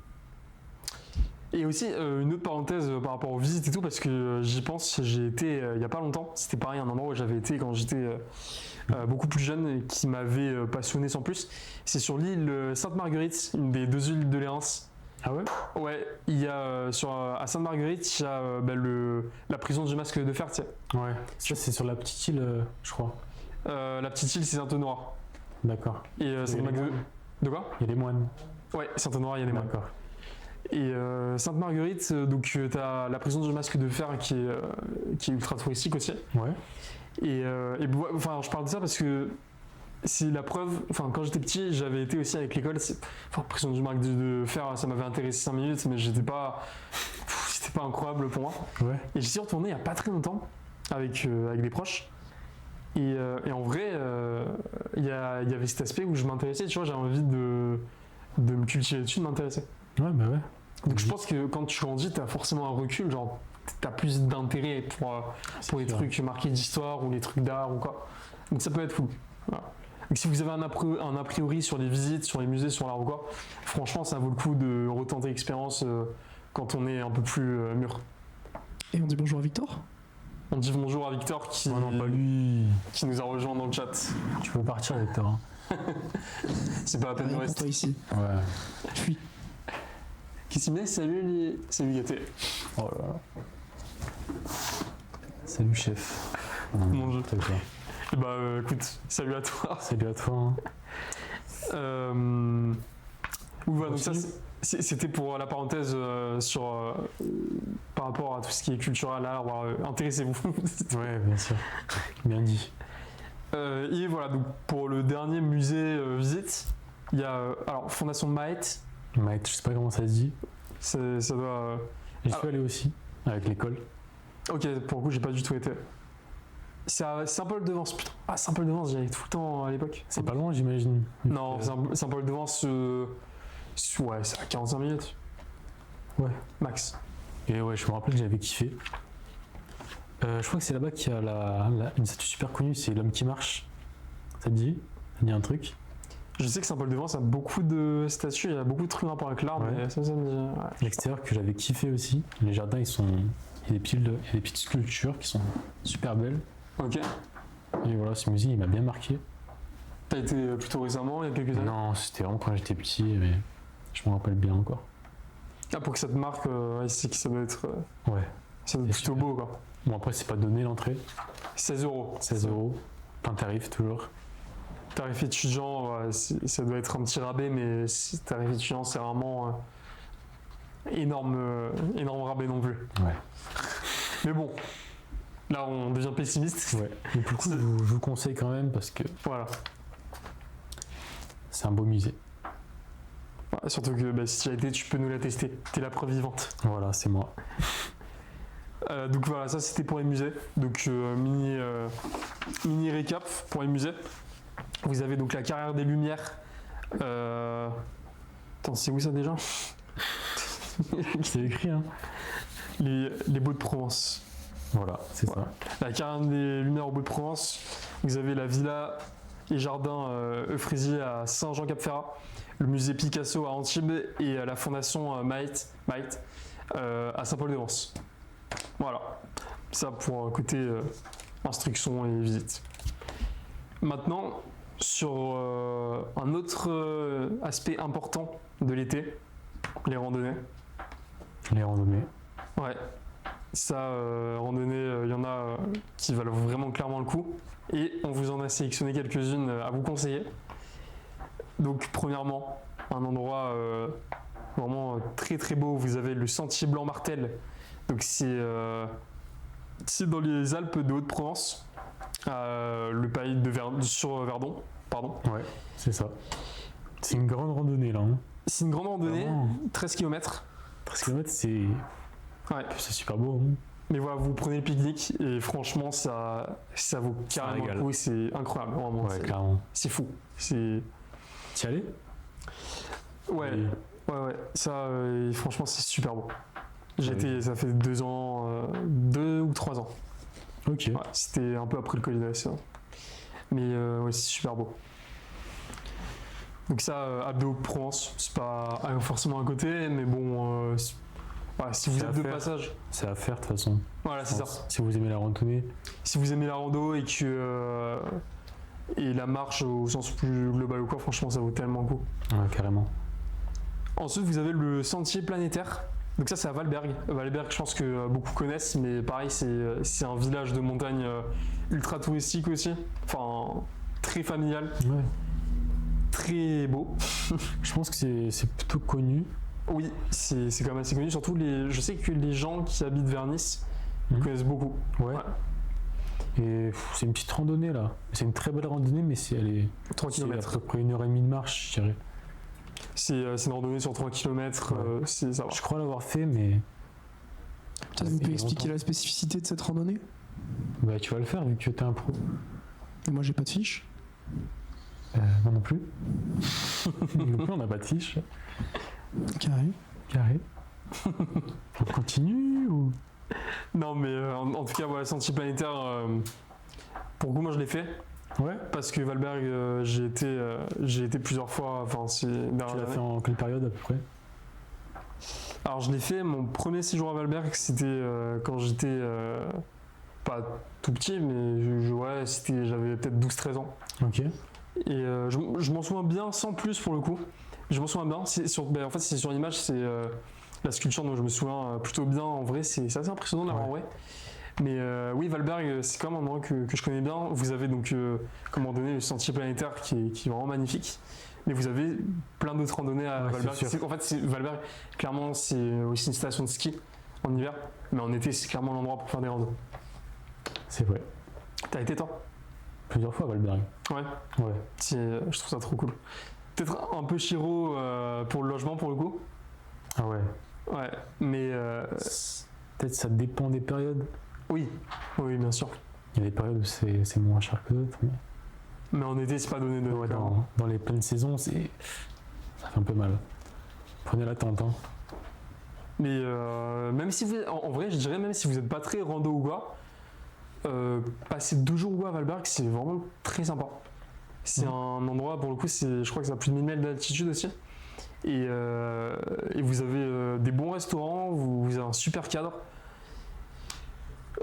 Et aussi, une autre parenthèse par rapport aux visites et tout, parce que j'y pense, j'ai été il y a pas longtemps, c'était pareil, un endroit où j'avais été quand j'étais beaucoup plus jeune et qui m'avait passionné sans plus. C'est sur l'île Sainte-Marguerite, une des 2 îles de l'Érins. Ah ouais? Ouais, il y a à Sainte-Marguerite, il y a la prison du masque de fer, tu sais. Ouais. Ça, c'est sur la petite île, je crois. La petite île, c'est Saint-Honorat. D'accord. Et Il y a les Sainte-Marguerite. moines. De quoi? Il y a les moines. Ouais, Saint-Honorat, il y a des moines. D'accord. Et Sainte-Marguerite, donc tu as la prison du masque de fer qui est ultra touristique aussi. Ouais. Et enfin, je parle de ça parce que c'est la preuve. Enfin, quand j'étais petit, j'avais été aussi avec l'école. Enfin, prison du masque de fer, ça m'avait intéressé 5 minutes, mais c'était pas incroyable pour moi. Ouais. Et j'y suis retourné il y a pas très longtemps avec des proches. Et en vrai, il y avait cet aspect où je m'intéressais. Tu vois, j'avais envie de me cultiver dessus, de m'intéresser. Ouais, bah ouais. Donc je pense que quand tu grandis, t'as forcément un recul, genre t'as plus d'intérêt pour les sûr. trucs marqués d'histoire ou les trucs d'art ou quoi. Donc ça peut être cool. Voilà. Donc si vous avez un a priori sur les visites, sur les musées, sur l'art ou quoi, franchement ça vaut le coup de retenter l'expérience quand on est un peu plus mûr. Et on dit bonjour à Victor. On dit bonjour à Victor qui, Oh non, pas lui. qui nous a rejoint dans le chat. Tu peux partir, Victor. C'est pas la peine de Rien pour rester. toi ici. Ouais. Fuis. Qui s'y met? Salut Gaté. Oh là là. Salut, chef. Mon Dieu. C'est toi. Écoute, salut à toi. Salut à toi. Voilà, donc ça, c'était pour la parenthèse par rapport à tout ce qui est culturel, art, intéressez-vous. Ouais, bien sûr. Bien dit. Et voilà, donc pour le dernier musée visite, il y a alors Fondation Maët, Mike, je sais pas comment ça se dit. ça doit. J'y suis allé aussi, avec l'école. Ok, pour le coup, j'ai pas du tout été. C'est à Saint-Paul-de-Vence, putain. Ah, Saint-Paul-de-Vence, j'y allais tout le temps à l'époque. C'est pas loin, j'imagine. Non, Saint-Paul-de-Vence, ouais, c'est à 45 minutes. Ouais. Max. Et ouais, je me rappelle que j'avais kiffé. Je crois que c'est là-bas qu'il y a une statue super connue, c'est l'homme qui marche. Ça te dit? Ça te dit un truc? Je sais que Saint-Paul-de-Vence a beaucoup de statues, il y a beaucoup de trucs en rapport avec l'art, Ouais. mais ça me dit. Ouais. L'extérieur que j'avais kiffé aussi. Les jardins, il y a des petites sculptures qui sont super belles. Ok. Et voilà, ce musée, il m'a bien marqué. T'as été plutôt récemment, il y a quelques années? Non, c'était vraiment quand j'étais petit, mais je me rappelle bien encore. Ah, pour que ça te marque, c'est que ça doit être, Ouais. ça doit être C'est plutôt super. beau, quoi. Bon, après, c'est pas donné l'entrée. 16 euros. 16 €. Plein tarif, toujours. Tarif étudiant, ça doit être un petit rabais, mais tarif étudiant, c'est vraiment énorme rabais non plus. Ouais. Mais bon, là, on devient pessimiste. Ouais. Mais pour le coup, je vous conseille quand même parce que Voilà. c'est un beau musée. Ouais, surtout que si tu y as été, tu peux nous l'attester. T'es la preuve vivante. Voilà, c'est moi. Donc voilà, ça c'était pour les musées. Donc mini récap pour les musées. Vous avez donc la carrière des Lumières. Attends, c'est où ça déjà? C'est écrit, hein. Les Baux de Provence. Voilà, c'est Voilà. La carrière des Lumières au Baux de Provence. Vous avez la villa et jardin Euphraisie à Saint-Jean-Cap-Ferrat, le musée Picasso à Antibes et la fondation Maït à Saint-Paul-de-Vence. Voilà, ça pour côté instruction et visite. Maintenant, sur un autre aspect important de l'été, les randonnées. Les randonnées. Ouais, ça, randonnées, il y en a qui valent vraiment clairement le coup. Et on vous en a sélectionné quelques-unes à vous conseiller. Donc, premièrement, un endroit vraiment très très beau. Vous avez le Sentier Blanc-Martel. Donc, c'est dans les Alpes de Haute-Provence, le pays sur Verdon. Pardon. Ouais, c'est ça. C'est une grande randonnée là. Hein. C'est une grande randonnée, Vraiment. 13 km. 13 km, c'est Ouais. super beau. Hein. Mais voilà, vous prenez le pique-nique et franchement, ça vaut carrément le régale. coup. C'est incroyable, vraiment. Ouais, clairement. C'est fou. C'est. T'y allais? Ouais, Et- ouais. Ça, franchement, c'est super beau. J'ai Ouais. été, ça fait 2 ans, 2 ou 3 ans. Ok. Ouais, c'était un peu après le Covid, ça. Mais ouais, c'est super beau. Donc ça, Alpes de Haute-Provence, c'est pas forcément à côté, mais bon, voilà, si vous C'est êtes à de faire. passage, C'est à faire de toute façon. voilà, c'est je ça. pense. Si vous aimez la randonnée. Si vous aimez la rando et que et la marche au sens plus global ou quoi, franchement, ça vaut tellement le coup. Ouais, carrément. Ensuite, vous avez le sentier planétaire. Donc ça, c'est à Valberg. Valberg, je pense que beaucoup connaissent, mais pareil, c'est un village de montagne ultra touristique aussi. Enfin, très familial, Ouais. très beau. Je pense que c'est plutôt connu. Oui, c'est quand même assez connu. Surtout, je sais que les gens qui habitent vers Nice Mhm. connaissent beaucoup. Ouais. Et c'est une petite randonnée là. C'est une très belle randonnée, mais elle est 3 c'est à km. peu près 1h30 de marche, je dirais. C'est une randonnée sur 3 km, Ouais. ça va. Je crois l'avoir fait, mais Peut-être vous Ça fait pouvez expliquer longtemps. la spécificité de cette randonnée? bah, tu vas le faire vu que t'es un pro. Et moi j'ai pas de fiche. Moi non plus. Nous non plus, on n'a pas de fiche. Carré. Carré. On continue ou... Non, mais en tout cas, voilà, sentier planétaire, pour le coup, moi je l'ai fait. Ouais. Parce que Valberg, j'ai été plusieurs fois, enfin, c'est Tu dernière l'as année. fait en quelle période à peu près? Alors, je l'ai fait, mon premier séjour à Valberg, c'était quand j'étais pas tout petit, mais ouais, j'avais peut-être 12-13 ans. Ok. Et je m'en souviens bien, sans plus pour le coup. Je m'en souviens bien. En fait, c'est sur l'image, c'est la sculpture dont je me souviens plutôt bien. En vrai, c'est assez impressionnant de la voir en vrai. Mais oui, Valberg, c'est quand même un endroit que je connais bien. Vous avez donc, comment donner, le sentier planétaire qui est vraiment magnifique. Mais vous avez plein d'autres randonnées à Ouais, Valberg. c'est sûr. En fait, Valberg, clairement, c'est aussi une station de ski en hiver. Mais en été, c'est clairement l'endroit pour faire des randos. C'est vrai. T'as été, toi? Plusieurs fois à Valberg. Ouais. Ouais. Je trouve ça trop cool. Peut-être un peu chiro pour le logement, pour le coup. Ah ouais. Ouais. Mais Peut-être ça dépend des périodes. oui, bien sûr. Il y a des périodes où c'est moins cher que d'autres. Mais en été, c'est pas donné de. Ouais, dans les pleines saisons, ça fait un peu mal. Prenez la tente. Hein. Mais même si vous, en vrai, je dirais même si vous n'êtes pas très rando ou quoi, passer 2 jours à Valberg, c'est vraiment très sympa. C'est un endroit, pour le coup, je crois que ça a plus de 1000 mètres d'altitude aussi. Et vous avez des bons restaurants, vous avez un super cadre.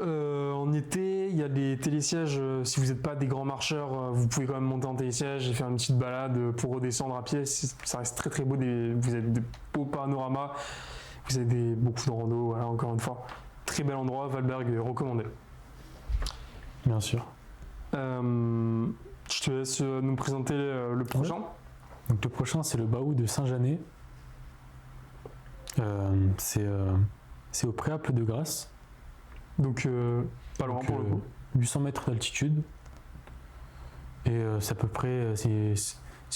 En été, il y a des télésièges. Si vous n'êtes pas des grands marcheurs, vous pouvez quand même monter en télésiège et faire une petite balade pour redescendre à pied. Ça reste très très beau. Vous avez des beaux panoramas, vous avez beaucoup de rando. Voilà, encore une fois, très bel endroit. Valberg recommandé. Bien sûr. Je te laisse nous présenter le prochain. Donc le prochain, c'est le Baou de Saint-Janet. C'est au Préalpes de Grasse. Donc pas loin pour le coup. 800 mètres d'altitude. Et c'est à peu près, c'est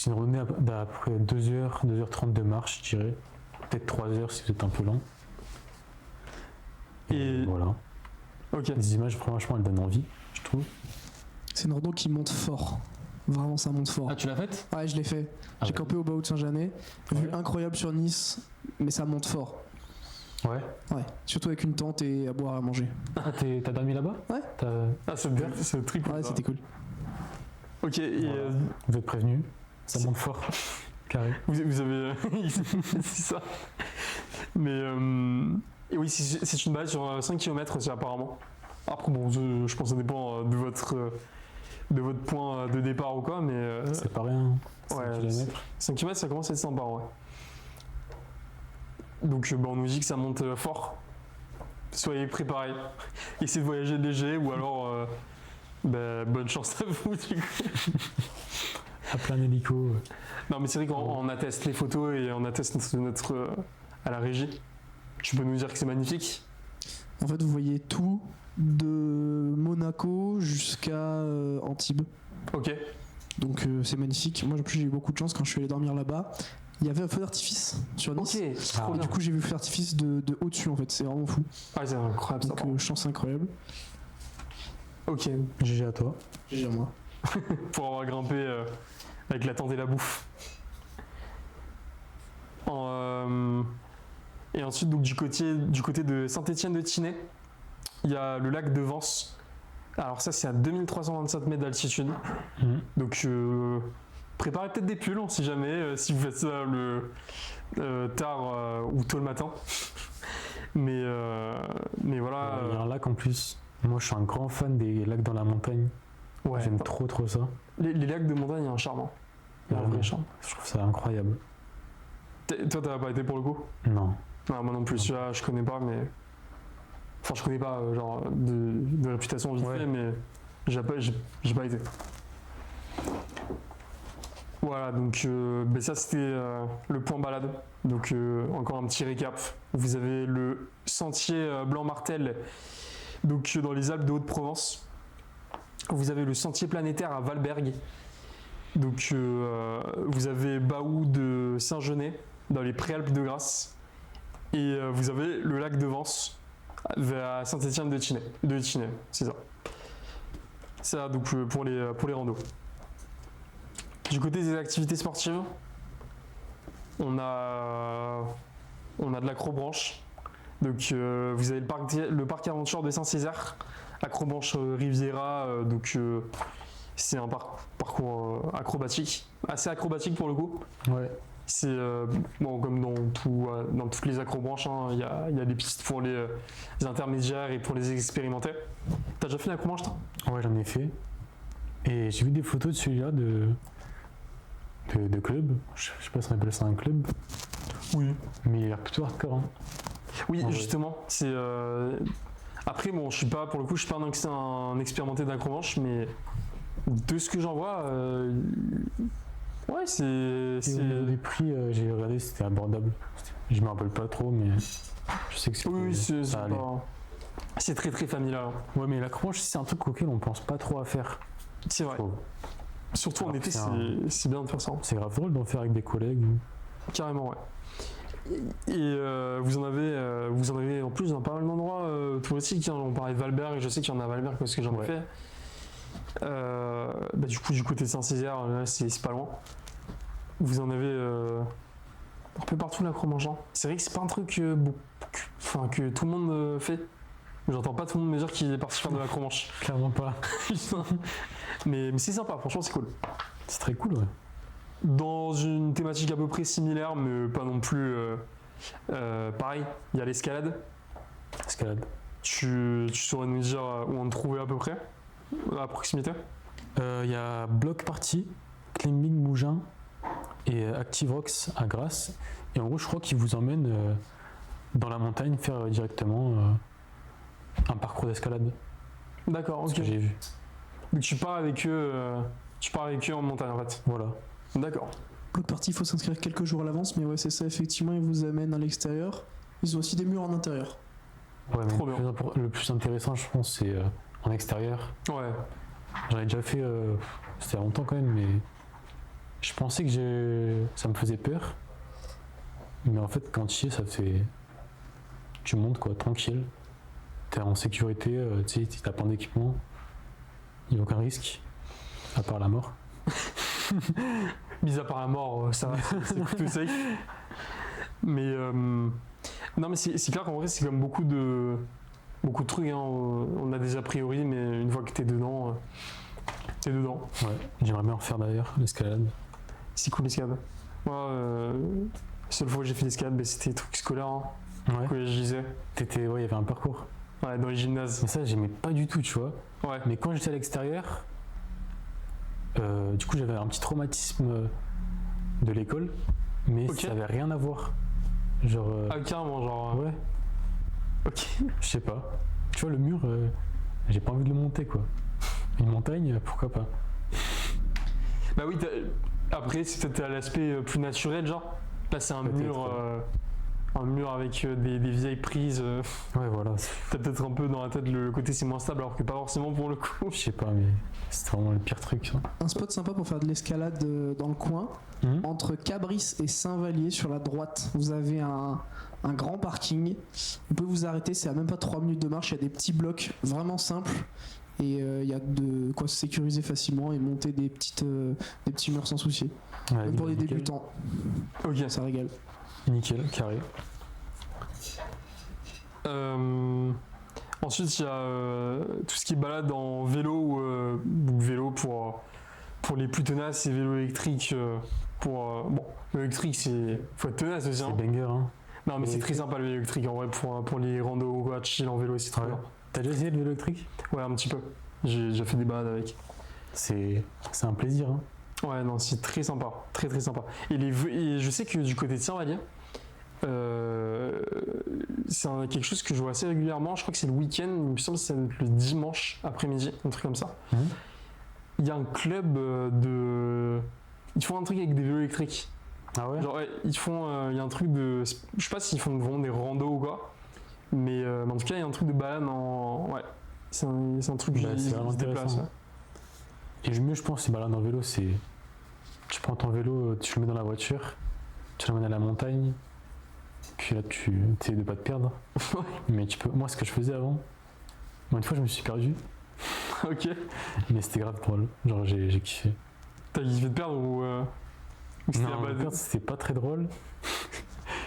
une randonnée d'à peu près 2h, 2h30 de marche, je dirais. Peut-être 3h si vous êtes un peu lent. Et voilà. Ok. Les images, franchement, elles donnent envie, je trouve. C'est une rando qui monte fort. Vraiment, ça monte fort. Ah, tu l'as faite ? Ouais, je l'ai fait. Ah J'ai ouais. campé au Baou de Saint-Janet. Vue incroyable sur Nice, mais ça monte fort. Ouais. Ouais, surtout avec une tente et à boire et à manger. Ah, t'as dormi là-bas ? Ouais. Ah, c'est bien, c'est très cool. Ouais, c'était cool. Ok, et Voilà. Vous êtes prévenus, ça monte fort. Carré. vous avez. c'est ça. Mais. Et oui, c'est une balade sur 5 km aussi, apparemment. Après, bon, je pense que ça dépend de votre point de départ ou quoi, mais. C'est pas rien. 5 ouais, km. 5 km, ça commence à être sympa, ouais. Donc, on nous dit que ça monte fort. Soyez préparés. Essayez de voyager léger ou alors. Bonne chance à vous, du coup. À plein hélico. Non, mais c'est vrai qu'on atteste les photos et on atteste notre à la régie. Tu peux nous dire que c'est magnifique? En fait, vous voyez tout de Monaco jusqu'à Antibes. Ok. Donc c'est magnifique. Moi, en plus, j'ai eu beaucoup de chance quand je suis allé dormir là-bas. Il y avait un feu d'artifice sur Nice. Ok, c'est trop Et bien. du coup, j'ai vu le feu d'artifice de haut-dessus, en fait. C'est vraiment fou. Ah, c'est incroyable ça. Donc, chance incroyable. Ok, GG à toi. J'ai à moi. pour avoir grimpé avec la tente et la bouffe. Et ensuite, donc, du côté de Saint-Étienne-de-Tinée, il y a le lac de Vence. Alors ça, c'est à 2327 mètres d'altitude. Mhm. Donc, préparez peut-être des pulls, si jamais, si vous faites ça tard ou tôt le matin. Mais voilà. Il y a un lac en plus. Moi, je suis un grand fan des lacs dans la montagne. Ouais, J'aime trop ça. les lacs de montagne, il y a un charme. Hein. Il y a un vrai Vraiment. charme. Je trouve ça incroyable. Toi, t'as pas été pour le coup? Non. Non, moi non plus, celui-là, je connais pas, mais. Enfin, je connais pas, genre, de réputation vite Ouais. fait, mais j'ai pas été. Voilà, donc ça c'était le point balade. Donc encore un petit récap. Vous avez le sentier Blanc-Martel, donc dans les Alpes de Haute-Provence. Vous avez le sentier planétaire à Valberg. Donc vous avez Baou de Saint-Genet dans les Préalpes de Grasse. Et vous avez le lac de Vence à Saint-Étienne-de-Tinée, c'est ça. Ça donc pour les randos. Du côté des activités sportives, on a de l'acrobranche. Donc vous avez le parc aventure de Saint-Césaire, Acrobranche Riviera, donc c'est un parcours acrobatique, assez acrobatique pour le coup. Ouais. C'est comme dans toutes les acrobranches, hein, il y a des pistes pour les intermédiaires et pour les expérimentés. T'as déjà fait une acrobranche toi? Ouais, j'en ai fait. Et j'ai vu des photos de celui-là de club. Je sais pas si on appelle ça un club. Oui. Mais il a l'air plutôt hardcore. Hein. Oui, Ah ouais. justement. C'est après, bon, je suis pas un expérimenté d'acrobranche, mais de ce que j'en vois, ouais, c'est. Et au niveau des prix, j'ai regardé, c'était abordable. Je me rappelle pas trop, mais je sais que c'était. Oui, ça allait. c'est très très familial. Hein. Ouais, mais l'acrobranche, c'est un truc auquel on pense pas trop à faire. C'est vrai. je trouve. Surtout en Alors été, que c'est c'est bien de faire ça. C'est grave drôle d'en faire avec des collègues. Carrément, ouais. Et vous en avez en plus dans pas mal d'endroits touristiques. Hein. On parlait de Valberg, et je sais qu'il y en a à Valberg parce que j'en ai fait. Du coup, du côté de Saint-Césaire, là, c'est pas loin. Vous en avez un peu partout l'acrobranche. C'est vrai que c'est pas un truc que tout le monde fait. J'entends pas tout le monde me dire qu'il est parti faire de l'acromanche. Clairement pas. Putain. Mais c'est sympa, franchement, c'est cool. C'est très cool, ouais. Dans une thématique à peu près similaire, mais pas non plus pareil, il y a l'escalade. Escalade. Tu saurais nous dire où on te trouvait à peu près, à proximité? Il y a Block Party, Climbing Mougin et Active Rocks à Grasse. Et en gros, je crois qu'ils vous emmènent dans la montagne faire directement un parcours d'escalade. D'accord, Ce ok. que j'ai vu. Donc tu pars avec eux en montagne en fait. Voilà. D'accord. Bloc party, il faut s'inscrire quelques jours à l'avance, mais ouais, c'est ça, effectivement, ils vous amènent à l'extérieur. Ils ont aussi des murs en intérieur. Ouais, mais Trop le plus intéressant, je pense, c'est en extérieur. Ouais. J'en ai déjà fait, c'était il y a longtemps quand même, mais je pensais que ça me faisait peur. Mais en fait, quand tu y es, ça fait. Tu montes quoi, tranquille. T'es en sécurité, tu sais, t'as plein d'équipements. Il n'y a aucun risque, à part la mort. Mis à part la mort, ça va, c'est plutôt safe. Mais non, mais c'est clair qu'en vrai, c'est comme beaucoup de trucs. Hein. On a des a priori, mais une fois que t'es dedans, t'es dedans. Ouais, j'aimerais bien en faire d'ailleurs, l'escalade. C'est cool l'escalade. Moi, la seule fois que j'ai fait l'escalade, c'était des trucs scolaires. Hein. Ouais. Collège, je disais. Ouais, il y avait un parcours. Ouais, dans les gymnases. Mais ça, j'aimais pas du tout, tu vois. Ouais. Mais quand j'étais à l'extérieur, du coup, j'avais un petit traumatisme de l'école, mais Ok. ça avait rien à voir. Genre. Ah, carrément, genre. Ouais, Ok. je sais pas. Tu vois, le mur, j'ai pas envie de le monter, quoi. Une montagne, pourquoi pas. Bah oui, après, c'est peut-être à l'aspect plus naturel, genre. Là, c'est un Peut-être, mur. ouais. Un mur avec des vieilles prises. Ouais, voilà. T'as peut-être un peu dans la tête le côté c'est moins stable, alors que pas forcément pour le coup. Je sais pas, mais c'était vraiment le pire truc, ça. Un spot sympa pour faire de l'escalade dans le coin, Mhm. entre Cabris et Saint-Vallier sur la droite. Vous avez un grand parking. Vous pouvez vous arrêter, c'est à même pas 3 minutes de marche. Il y a des petits blocs vraiment simples. Et il y a de quoi se sécuriser facilement et monter des petits murs sans souci. Ouais, Même pour les nickel. débutants, Ok. ça régale. Nickel, carré. Ensuite, il y a tout ce qui est balade en vélo ou vélo pour les plus tenaces et vélo électrique bon, le électrique, faut être tenace aussi. Hein. C'est banger, hein. Non, mais c'est Et- très sympa le vélo électrique en vrai pour les randos ou quoi, chill en vélo, c'est trop Ouais. bien. T'as déjà essayé le vélo électrique? Ouais, un petit peu. J'ai déjà fait des balades avec. C'est un plaisir, hein. Ouais, non, c'est très sympa, très très sympa. Et je sais que du côté de Saint-Vallier, c'est quelque chose que je vois assez régulièrement. Je crois que c'est le week-end, il me semble que c'est le dimanche après-midi, un truc comme ça. Mhm. Il y a un club ils font un truc avec des vélos électriques. Ah ouais? Genre, ouais, il y a un truc de. Je sais pas s'ils font vraiment des randos ou quoi, mais en tout cas, il y a un truc de balade en. Ouais, c'est un truc Bah, c'est vraiment se déplace. intéressant. Ouais. Et le mieux, je pense, c'est balade en vélo, c'est. Tu prends ton vélo, tu le mets dans la voiture, tu l'emmènes à la montagne, puis là, tu essaies de pas te perdre. Ouais. Mais tu peux. Moi, ce que je faisais avant, moi, une fois, je me suis perdu, Ok. mais c'était grave drôle. Genre, j'ai kiffé. T'as kiffé de perdre ou c'était la Non, balade? me perdre, c'était pas très drôle.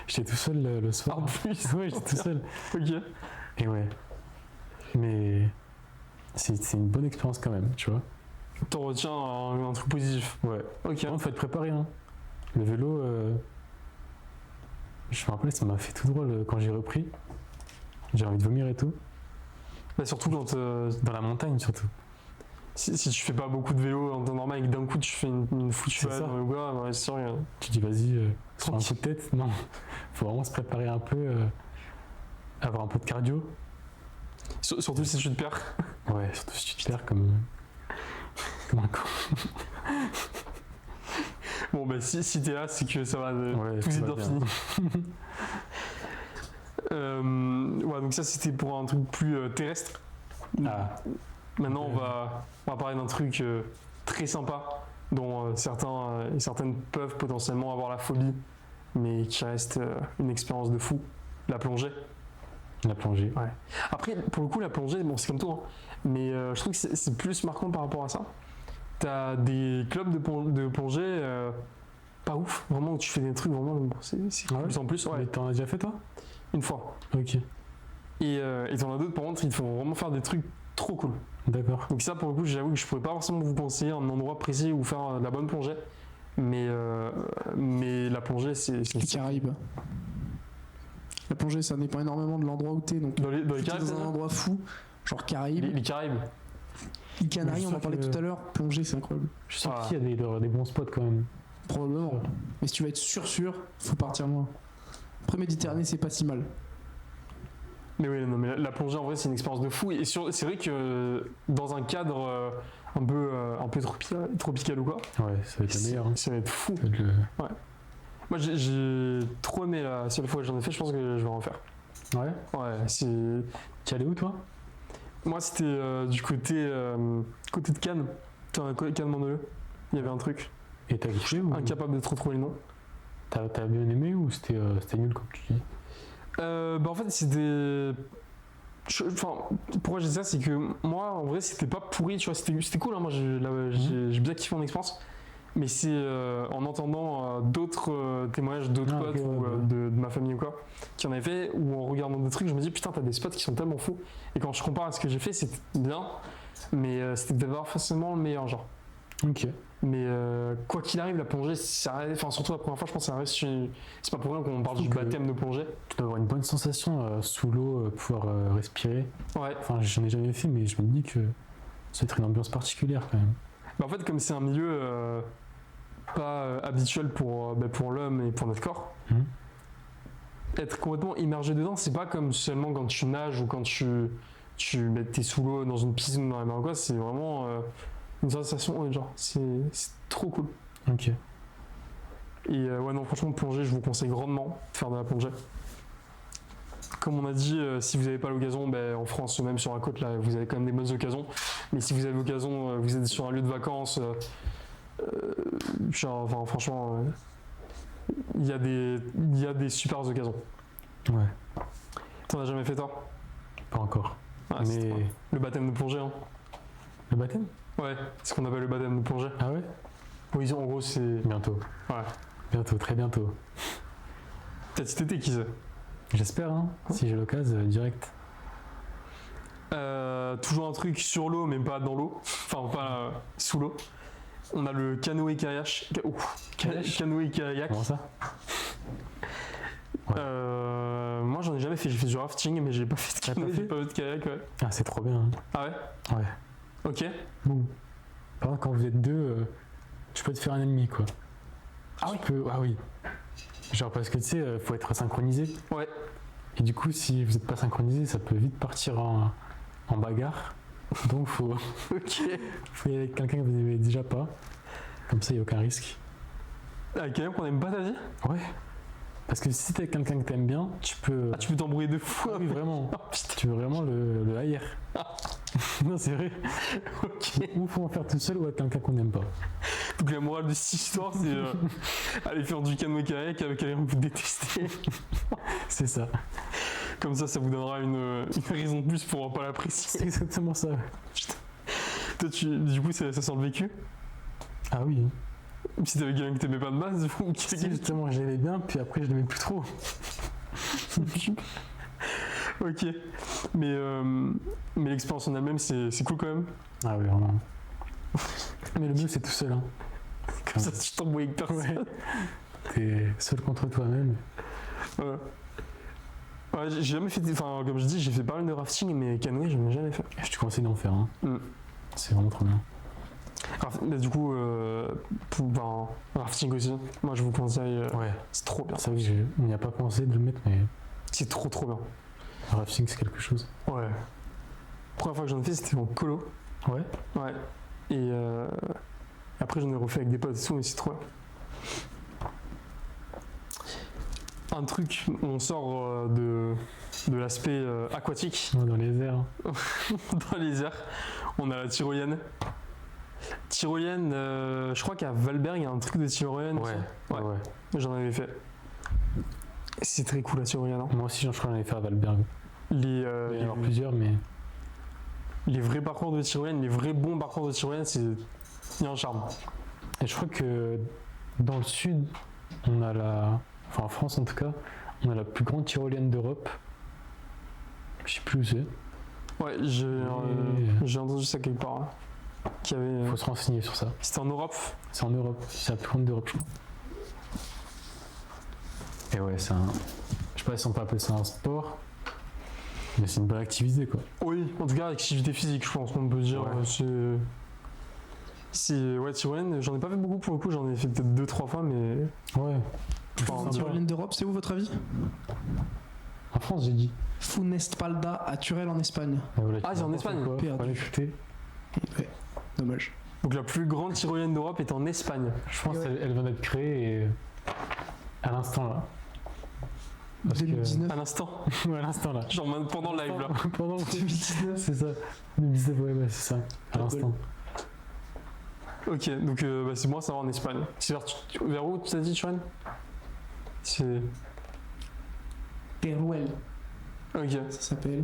J'étais tout seul le soir. En plus. Ouais, j'étais tout seul. Ok. Et ouais. Mais c'est une bonne expérience quand même, tu vois. T'en retiens un truc positif. Ouais. Ok. Par contre, faut être préparé, hein. Le vélo, je me rappelle, ça m'a fait tout drôle quand j'ai repris. J'ai envie de vomir et tout. Bah, surtout quand Dans la montagne, surtout. si tu fais pas beaucoup de vélo en temps normal et que d'un coup tu fais une foutue C'est balade ça. dans le bois, ouais, c'est sûr. Tu dis, vas-y, sur un coup Tranquille. de tête. Non. Faut vraiment se préparer un peu, avoir un peu de cardio. Surtout si tu te perds. Ouais, surtout si tu te perds comme un con. Bon, bah si t'es là, c'est que ça va, Ouais, tout ça est va bien bien. fini. Ouais, donc ça c'était pour un truc plus terrestre. Ah, Maintenant on va parler d'un truc très sympa dont certains et certaines peuvent potentiellement avoir la phobie, mais qui reste une expérience de fou, la plongée. la plongée. Après, pour le coup, la plongée, bon, c'est comme tout, hein, mais je trouve que c'est plus marquant par rapport à ça. T'as des clubs de plongée pas ouf, vraiment, où tu fais des trucs vraiment, bon, c'est Ah ouais plus en plus, ouais, Mais t'en as déjà fait, toi? une fois. Ok. Et t'en as d'autres, par contre, ils te font vraiment faire des trucs trop cool. D'accord. Donc ça, pour le coup, j'avoue que je pourrais pas forcément vous conseiller un endroit précis où faire de la bonne plongée. Mais la plongée, c'est Les Caraïbes. La plongée, ça dépend énormément de l'endroit où t'es. Donc, Dans les si t'es Caraïbes, dans un endroit fou, genre Caraïbes, les Caraïbes. îles Canaries, Je on en sais parlait que- tout à l'heure. Plongée, c'est incroyable. Je suis sûr Ah. qu'il y a des bons spots quand même. Probablement. Mais si tu veux être sûr, faut partir loin. Après, Méditerranée, c'est pas si mal. Mais oui, non, mais la plongée en vrai c'est une expérience de fou et c'est vrai que dans un cadre un peu tropical ou quoi, Ouais, ça va être le meilleur. Hein. ça va être fou. Ça va être le- Moi j'ai trop aimé la seule fois que j'en ai fait, je pense que je vais en faire. Ouais. Ouais, Tu es allé où toi? moi c'était du côté de Cannes, Cannes-Mandelieu. Il y avait un truc, Et t'as kiffé ou incapable de trop trouver le nom. t'as bien aimé ou c'était nul comme tu dis? En fait c'était pourquoi je dis ça, c'est que moi en vrai c'était pas pourri, tu vois, c'était cool, hein. Moi j'ai bien kiffé mon expérience, mais c'est en entendant d'autres témoignages d'autres Ah, potes ok, ou ouais. de ma famille ou quoi qui en avaient fait, ou en regardant des trucs je me dis putain t'as des spots qui sont tellement fous, et quand je compare à ce que j'ai fait c'était bien, mais c'était d'abord forcément le meilleur genre. Ok. Mais quoi qu'il arrive, la plongée, surtout la première fois, je pense que ça reste c'est pas pour rien qu'on parle du Surtout que- baptême de plongée. Tu dois avoir une bonne sensation sous l'eau, pouvoir respirer. Ouais. Enfin, j'en ai jamais fait, mais je me dis que ça va être une ambiance particulière quand même. En fait, comme c'est un milieu pas habituel pour l'homme et pour notre corps, Mhm. être complètement immergé dedans, c'est pas comme seulement quand tu nages ou quand t'es sous l'eau dans une piscine ou dans la mer ou quoi, c'est vraiment une sensation, genre, c'est trop cool. Ok. Et ouais, non, franchement, plonger, je vous conseille grandement de faire de la plongée. Comme on a dit, si vous n'avez pas l'occasion, en France, même sur la côte, là, vous avez quand même des bonnes occasions. Mais si vous avez l'occasion, vous êtes sur un lieu de vacances, franchement, il y a des super occasions. Ouais. T'en as jamais fait toi? Pas encore. Ah, c'est mais trop bien. Le baptême de plongée, hein. le baptême? Ouais, c'est ce qu'on appelle le baptême de plongée. Ah ouais? Oui, en gros, c'est. Bientôt. Ouais. Bientôt, très bientôt. Peut-être cet été, qui sait. J'espère, hein. Si j'ai l'occasion, direct. Toujours un truc sur l'eau, mais pas dans l'eau. Enfin, pas sous l'eau. On a le canoë-kayak. Canoë-kayak. Comment ça? Ouais. Moi, j'en ai jamais fait. J'ai fait du rafting, mais j'ai pas fait de T'as pas canoë, fait j'ai pas fait de kayak, ouais. Ah, c'est trop bien. Hein. Ah ouais? Ouais. Ok. Bon. Par contre, quand vous êtes deux, tu peux te faire un ennemi, quoi. Ah oui? Ah oui. Genre, parce que tu sais, faut être synchronisé. Ouais. Et du coup, si vous n'êtes pas synchronisé, ça peut vite partir en bagarre. Donc, faut Ok. y aller avec quelqu'un que vous n'aimez déjà pas. Comme ça, il n'y a aucun risque. Avec quelqu'un qu'on aime pas, t'as dit? Ouais. Parce que si t'es avec quelqu'un que t'aimes bien, tu peux. Ah, tu peux t'embrouiller deux fois. Ah oui, vraiment. Oh, putain. Tu veux vraiment le haïr. Non, c'est vrai. Ok. Ou faut en faire tout seul ou avec quelqu'un qu'on n'aime pas. Donc la morale de cette histoire, c'est aller faire du canoë-kayak avec quelqu'un que vous détestez. C'est ça. Comme ça vous donnera une raison de plus pour pas C'est l'apprécier. exactement ça. Toi, du coup, ça sent le vécu. Ah oui. Si t'avais quelqu'un que t'aimais pas de base, ou Si, justement, je l'aimais bien, puis après, je l'aimais plus trop. Ok. Mais l'expérience en elle-même, c'est cool quand même. Ah oui, vraiment. Mais le mieux, c'est tout seul. Hein. Comme ça, tu t'embrouilles avec personne. Ouais. T'es seul contre toi-même. Ouais. Ouais, j'ai jamais fait. Enfin, comme je dis, j'ai fait pas mal de rafting, mais canoë, j'en ai jamais fait. Je te conseille d'en faire. Hein. Mm. C'est vraiment trop bien. Mais du coup, rafting aussi. Moi, je vous conseille. Ouais. C'est trop bien. Ça, oui, on n'y a pas pensé de le mettre, mais C'est trop bien. le rafting, c'est quelque chose. Ouais. Première fois que j'en ai fait, c'était en colo. Ouais. Ouais. Et après, j'en ai refait avec des potes et tout, mais c'est trop bien. Un truc, on sort de l'aspect aquatique. Dans les airs. Dans les airs, on a la tyrolienne. Tyrolienne, je crois qu'à Valberg, il y a un truc de tyrolienne. Ouais. J'en avais fait. C'est très cool la tyrolienne. Hein. Moi aussi, je crois que j'en ai fait à Valberg. Il va y en avoir plusieurs, mais. Les vrais parcours de tyrolienne, les vrais bons parcours de tyrolienne, il y a un charme. Et je crois que dans le sud, on a en France en tout cas, on a la plus grande tyrolienne d'Europe. Je sais plus où c'est. Ouais, j'ai entendu ça quelque part. Hein, qu'il y avait, Faut se renseigner sur ça. c'était en Europe. C'est en Europe. C'est la plus grande d'Europe, je crois. Et ouais, c'est un. Je sais pas si on peut appeler ça un sport, mais c'est une bonne activité, quoi. Oui, en tout cas, activité physique, je pense qu'on peut dire. Ouais. Ouais, tyrolienne, j'en ai pas fait beaucoup pour le coup, j'en ai fait peut-être 2-3 fois, mais. Ouais. Enfin, La tyrolienne d'Europe, c'est où votre avis? En France, j'ai dit. Funespalda à Turel en Espagne. Voilà, Ah, c'est en n'importe Espagne. quoi, faut Perdu. aller écouter. Ouais, dommage. Donc la plus grande tyrolienne d'Europe est en Espagne. Je pense Ouais. qu'elle vient d'être créée et à l'instant là. Parce que- 2019. À l'instant. Ouais, à l'instant là. Genre même pendant le live là. Pendant 2019. C'est ça. 2019, ouais, c'est ça. À l'instant. Ok, donc bah, c'est bon à savoir en Espagne. C'est vers où tu t'as dit, Turan? C'est. Teruel, Ok. ça s'appelle.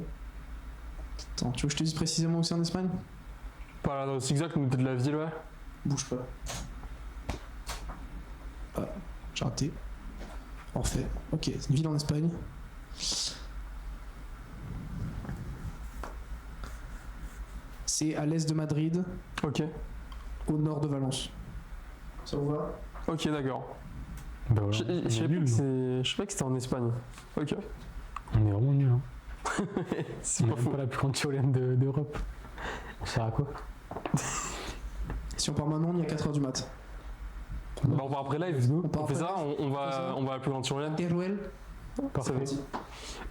Attends, tu veux que je te dise précisément où c'est en Espagne? Pas l'adresse exacte, mais peut-être la ville, ouais. Bouge pas. Ah, j'ai raté. En fait, ok, c'est une ville en Espagne. C'est à l'est de Madrid, Ok. au nord de Valence. Ça vous va? Ok, d'accord. Bah voilà. Je On est savais pas nuls, que nous. je savais pas que c'était en Espagne. Ok. On est vraiment nuls. Hein. C'est On pas n'est même faux. pas la plus grande tyrolienne d'Europe. On sert à quoi? Si on part maintenant, on y est à 4h du mat. Bah, on part après live. Let's go. On part On fait après ça, live. on va à la plus grande tyrolienne. Teruel, Parfait.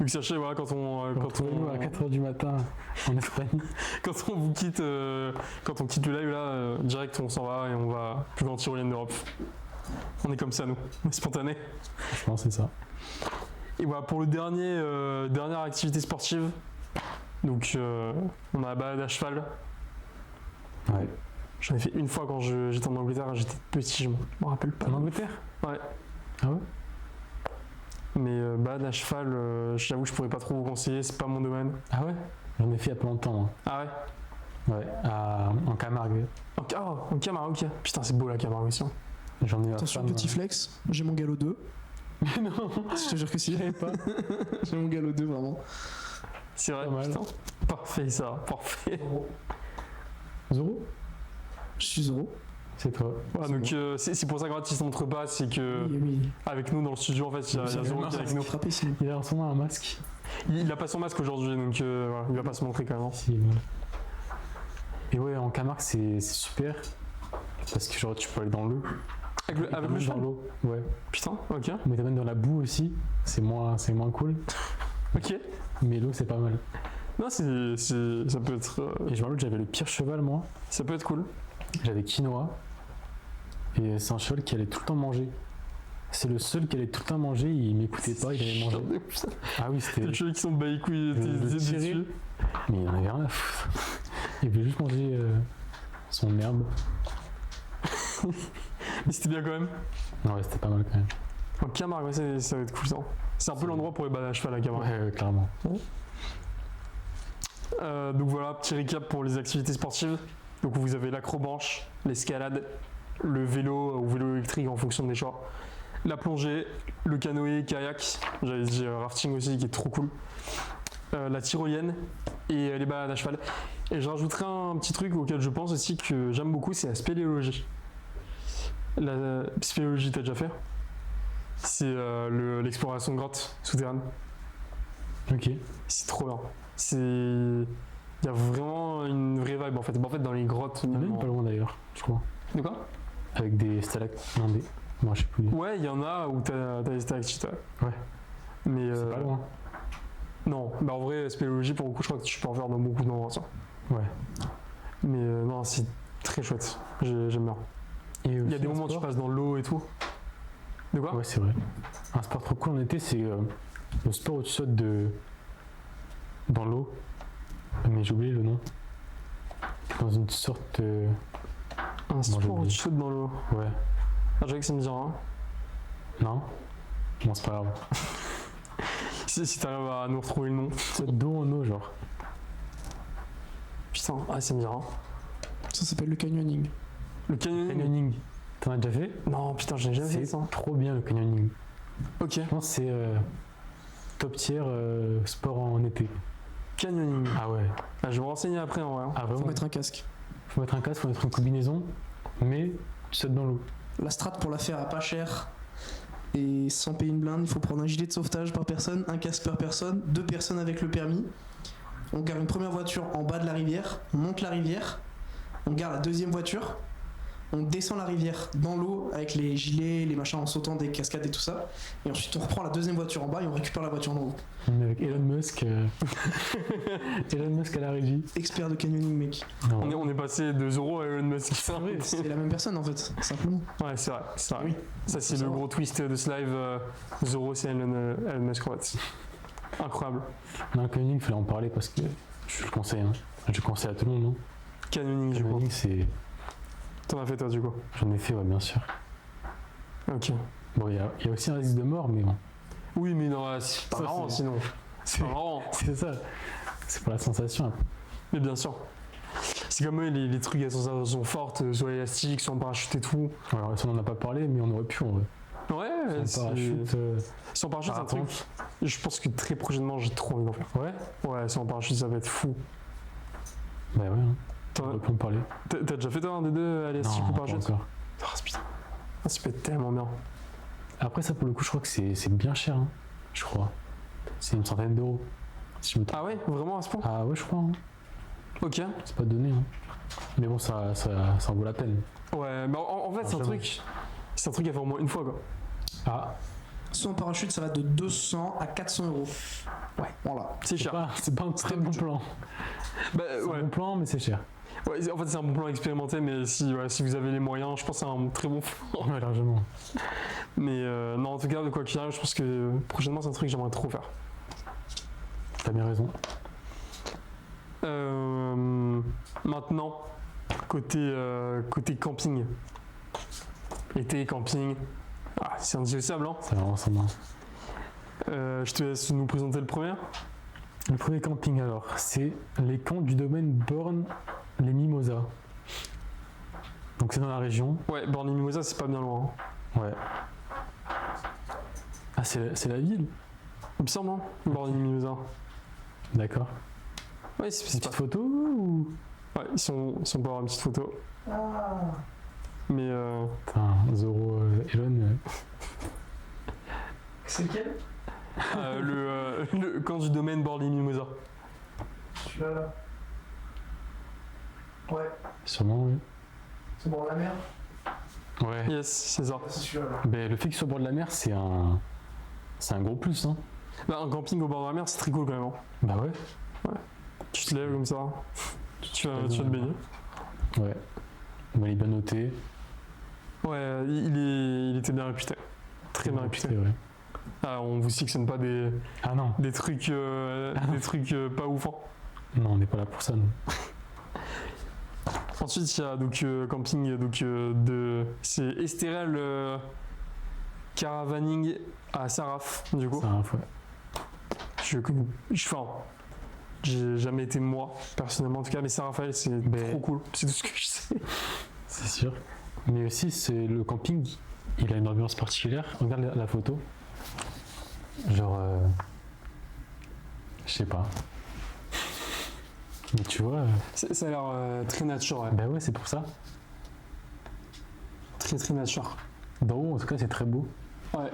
Donc sachez, voilà, quand Retrouvez-nous à 4h du matin en Espagne. quand on vous quitte, quand on quitte le live là, direct on s'en va et on va à la plus grande tyrolienne d'Europe. On est comme ça nous, on est spontané. Franchement, c'est ça. Et voilà pour le dernière activité sportive. Donc on a la balade à cheval. Ouais. J'en ai fait une fois quand j'étais en Angleterre, j'étais petit, je m'en rappelle pas. En Angleterre? Ouais. Ah ouais? Mais balade à cheval, j'avoue que je pourrais pas trop vous conseiller, c'est pas mon domaine. Ah ouais? J'en ai fait il y a pas longtemps, moi. Ah ouais? Ouais, en Camargue. En Camargue, ok. Putain, c'est beau la Camargue aussi. Hein. J'en ai eu attention, petit flex, j'ai mon galop 2. non, Je te jure que si. je savais pas. J'ai mon galop 2, vraiment. C'est vrai, Pas mal. putain. Parfait ça, parfait. Zoro? Je suis Zoro. C'est toi. Voilà, donc c'est pour ça que Gratis ne montre pas, c'est que Oui, oui. avec nous dans le studio en fait, il y a Zoro qui est avec nous. Frappé, sinon. Il a en son nom un masque. Il a pas son masque aujourd'hui, donc voilà, il va pas se montrer quand même. Hein. Si, voilà. Et ouais, en Camargue, c'est super. Parce que genre, tu peux aller dans l'eau. Avec le Dans cheval. l'eau. Ouais. Putain, ok. Mais t'amènes dans la boue aussi. C'est moins cool. Ok. Mais l'eau, c'est pas mal. Non, ça peut être. Et je me rappelle que j'avais le pire cheval, moi. Ça peut être cool. J'avais quinoa. Et c'est un cheval qui allait tout le temps manger. C'est le seul qui allait tout le temps manger. Il m'écoutait pas, il allait manger. Ah oui, c'était. Les cheveux qui sont bas les couilles Le tirer. dessus. Mais il en avait rien à foutre. Il voulait juste manger son herbe. Mais c'était bien quand même. Ouais, c'était pas mal quand même. En Camargue, ouais, ça va être cool ça. C'est un peu l'endroit pour les balades à cheval à Camargue. Ouais, clairement. Donc voilà, petit récap pour les activités sportives. Donc vous avez l'acrobranche, l'escalade, le vélo ou vélo électrique en fonction des choix, la plongée, le canoë, kayak, j'avais dit rafting aussi qui est trop cool, la tyrolienne et les balades à cheval. Et je rajouterai un petit truc auquel je pense aussi que j'aime beaucoup, c'est la spéléologie. La spéléologie, t'as déjà fait? C'est l'exploration de grottes souterraines. Ok. C'est trop bien. Il y a vraiment une vraie vibe en fait. En fait, dans les grottes. Il y en a une pas loin d'ailleurs, je crois. De quoi? Avec des stalactites. Non, moi je sais plus. Ouais, il y en a où t'as des stalactites. Ouais. Mais C'est pas loin. non, bah en vrai, spéléologie pour le coup, je crois que tu peux en faire dans beaucoup d'endroits. Ça. Ouais. Mais non, c'est très chouette. J'aime bien. Et Il y a aussi des un moments où tu sport. passes dans l'eau et tout. De quoi? Ouais, c'est vrai. Un sport trop cool en été, c'est le sport où tu sautes dans l'eau. Mais j'ai oublié le nom. Dans une sorte. Un sport où oublié. tu sautes dans l'eau. Ouais. Ah, je sais que ça me dit rien. Non? Bon, c'est pas grave. Si t'arrives à nous retrouver le nom. Saute d'eau en eau, genre. Putain, ah, ça me dit rien. Ça s'appelle le canyoning. Le canyoning. Canyoning. T'en as déjà fait? Non, putain, j'ai jamais fait C'est ça. trop bien le canyoning. Ok. Je pense que c'est top tier sport en été. Canyoning. Ah ouais. Ah, je vais me renseigner après en vrai. Hein. Ah Faut vraiment. mettre un casque. Faut mettre un casque, faut mettre une combinaison, mais tu sautes dans l'eau. La strat pour la faire à pas cher et sans payer une blinde, il faut prendre un gilet de sauvetage par personne, un casque par personne, 2 personnes avec le permis. On garde une première voiture en bas de la rivière, on monte la rivière, on garde la deuxième voiture, on descend la rivière dans l'eau avec les gilets, les machins en sautant des cascades et tout ça, et ensuite on reprend la deuxième voiture en bas et on récupère la voiture en haut. On est avec Elon Musk. Elon Musk à la régie. Expert de canyoning, mec. Non, On est passé de Zoro à Elon Musk. vrai, C'est la même personne en fait, simplement. Ouais, c'est vrai. C'est vrai. Oui. Ça, c'est le gros twist de ce live. Zoro, c'est Elon Musk, en fait. Incroyable. Non, le canyoning, il fallait en parler parce que je le conseille. Hein. Je le conseille à tout le monde. Non Canyoning, du coup. Canyoning, c'est. T'en as fait, toi, du coup. J'en ai fait, ouais, bien sûr. Ok. Bon, il y a aussi un risque de mort, mais bon. Oui, mais non, c'est pas Ça, marrant, c'est- sinon. C'est pas marrant. C'est ça. C'est pour la sensation. Mais bien sûr. C'est comme les trucs à sensation forte, soit élastique, soit en parachute et tout. Alors, ça, on n'en a pas parlé, mais on aurait pu en vrai. Ouais, Sans parachute. sans parachute, c'est un parapente. truc. Je pense que très prochainement, j'ai trop envie d'en faire. Ouais. Ouais, sans parachute, ça va être fou. Bah ouais, hein. T'as On aurait pu en parler. t'as déjà fait toi un des deux, élastique ou pas parachute? encore. Oh, c'est putain. Ah, ça peut être tellement bien. Après, ça, pour le coup, je crois que c'est bien cher. Hein. Je crois. C'est une centaine d'euros. Si je me trompe. Ah ouais, vraiment à ce point? Ah ouais, je crois. Hein. Ok. C'est pas donné. Hein. Mais bon, ça en vaut la peine. Ouais, mais en fait, c'est un Largement. truc. C'est un truc à faire au moins une fois, quoi. Ah, Soit en parachute, ça va de 200 à 400 euros. Ouais, voilà. C'est cher. c'est pas un très bon plan. Bah, C'est ouais. un bon plan, mais c'est cher. Ouais, en fait, c'est un bon plan expérimenté, mais si vous avez les moyens, je pense que c'est un très bon plan. Ouais, largement. Mais non, en tout cas, de quoi qu'il arrive, je pense que prochainement, c'est un truc que j'aimerais trop faire. T'as bien raison. Maintenant, côté camping. Été, camping. Ah, c'est indissociable, hein. Ça va ensemble. Hein. Je te laisse nous présenter le premier. Le premier camping, alors, c'est les camps du domaine Born-les-Mimosas. Donc, c'est dans la région. Ouais, Borny-Mimosa, c'est pas bien loin. Hein. Ouais. Ah, c'est la ville. Il me semble, hein, Borny-Mimosa. D'accord. Ouais, Une c'est petite pas. photo ou. Ouais, ils sont pour avoir une petite photo. Mais Putain, Zoro, Elon. C'est lequel? le camp du domaine Borny-Mimosa. Celui-là, là. Ouais, Sûrement, oui. c'est bon, la mer. Ouais. Yes, c'est ça. C'est celui-là, là. Ben, le fait qu'il soit au bord de la mer, c'est un gros plus. Hein. Bah, un camping au bord de la mer, c'est très cool quand même. Hein. Bah ouais. Tu te lèves comme ça, tu vas te baigner. Ouais. Bon, il est bien noté. Ouais, il était bien réputé. Très bien réputé. C'est vrai. Ah, on vous sectionne pas des Ah non. trucs, pas ouf. Hein. Non, on n'est pas là pour ça, nous. Ensuite, il y a donc camping c'est Estérel Caravaning à Saraf, du coup. Ça, ouais. J'ai jamais été moi, personnellement en tout cas, mais Saint-Raphaël, c'est trop cool. C'est tout ce que je sais. C'est sûr. Mais aussi, c'est le camping, il a une ambiance particulière. Regarde la photo. Genre, je sais pas. Mais tu vois, Ça a l'air très nature, ouais. bah ouais, c'est pour ça. Très très nature. D'en haut, en tout cas, c'est très beau. Ouais.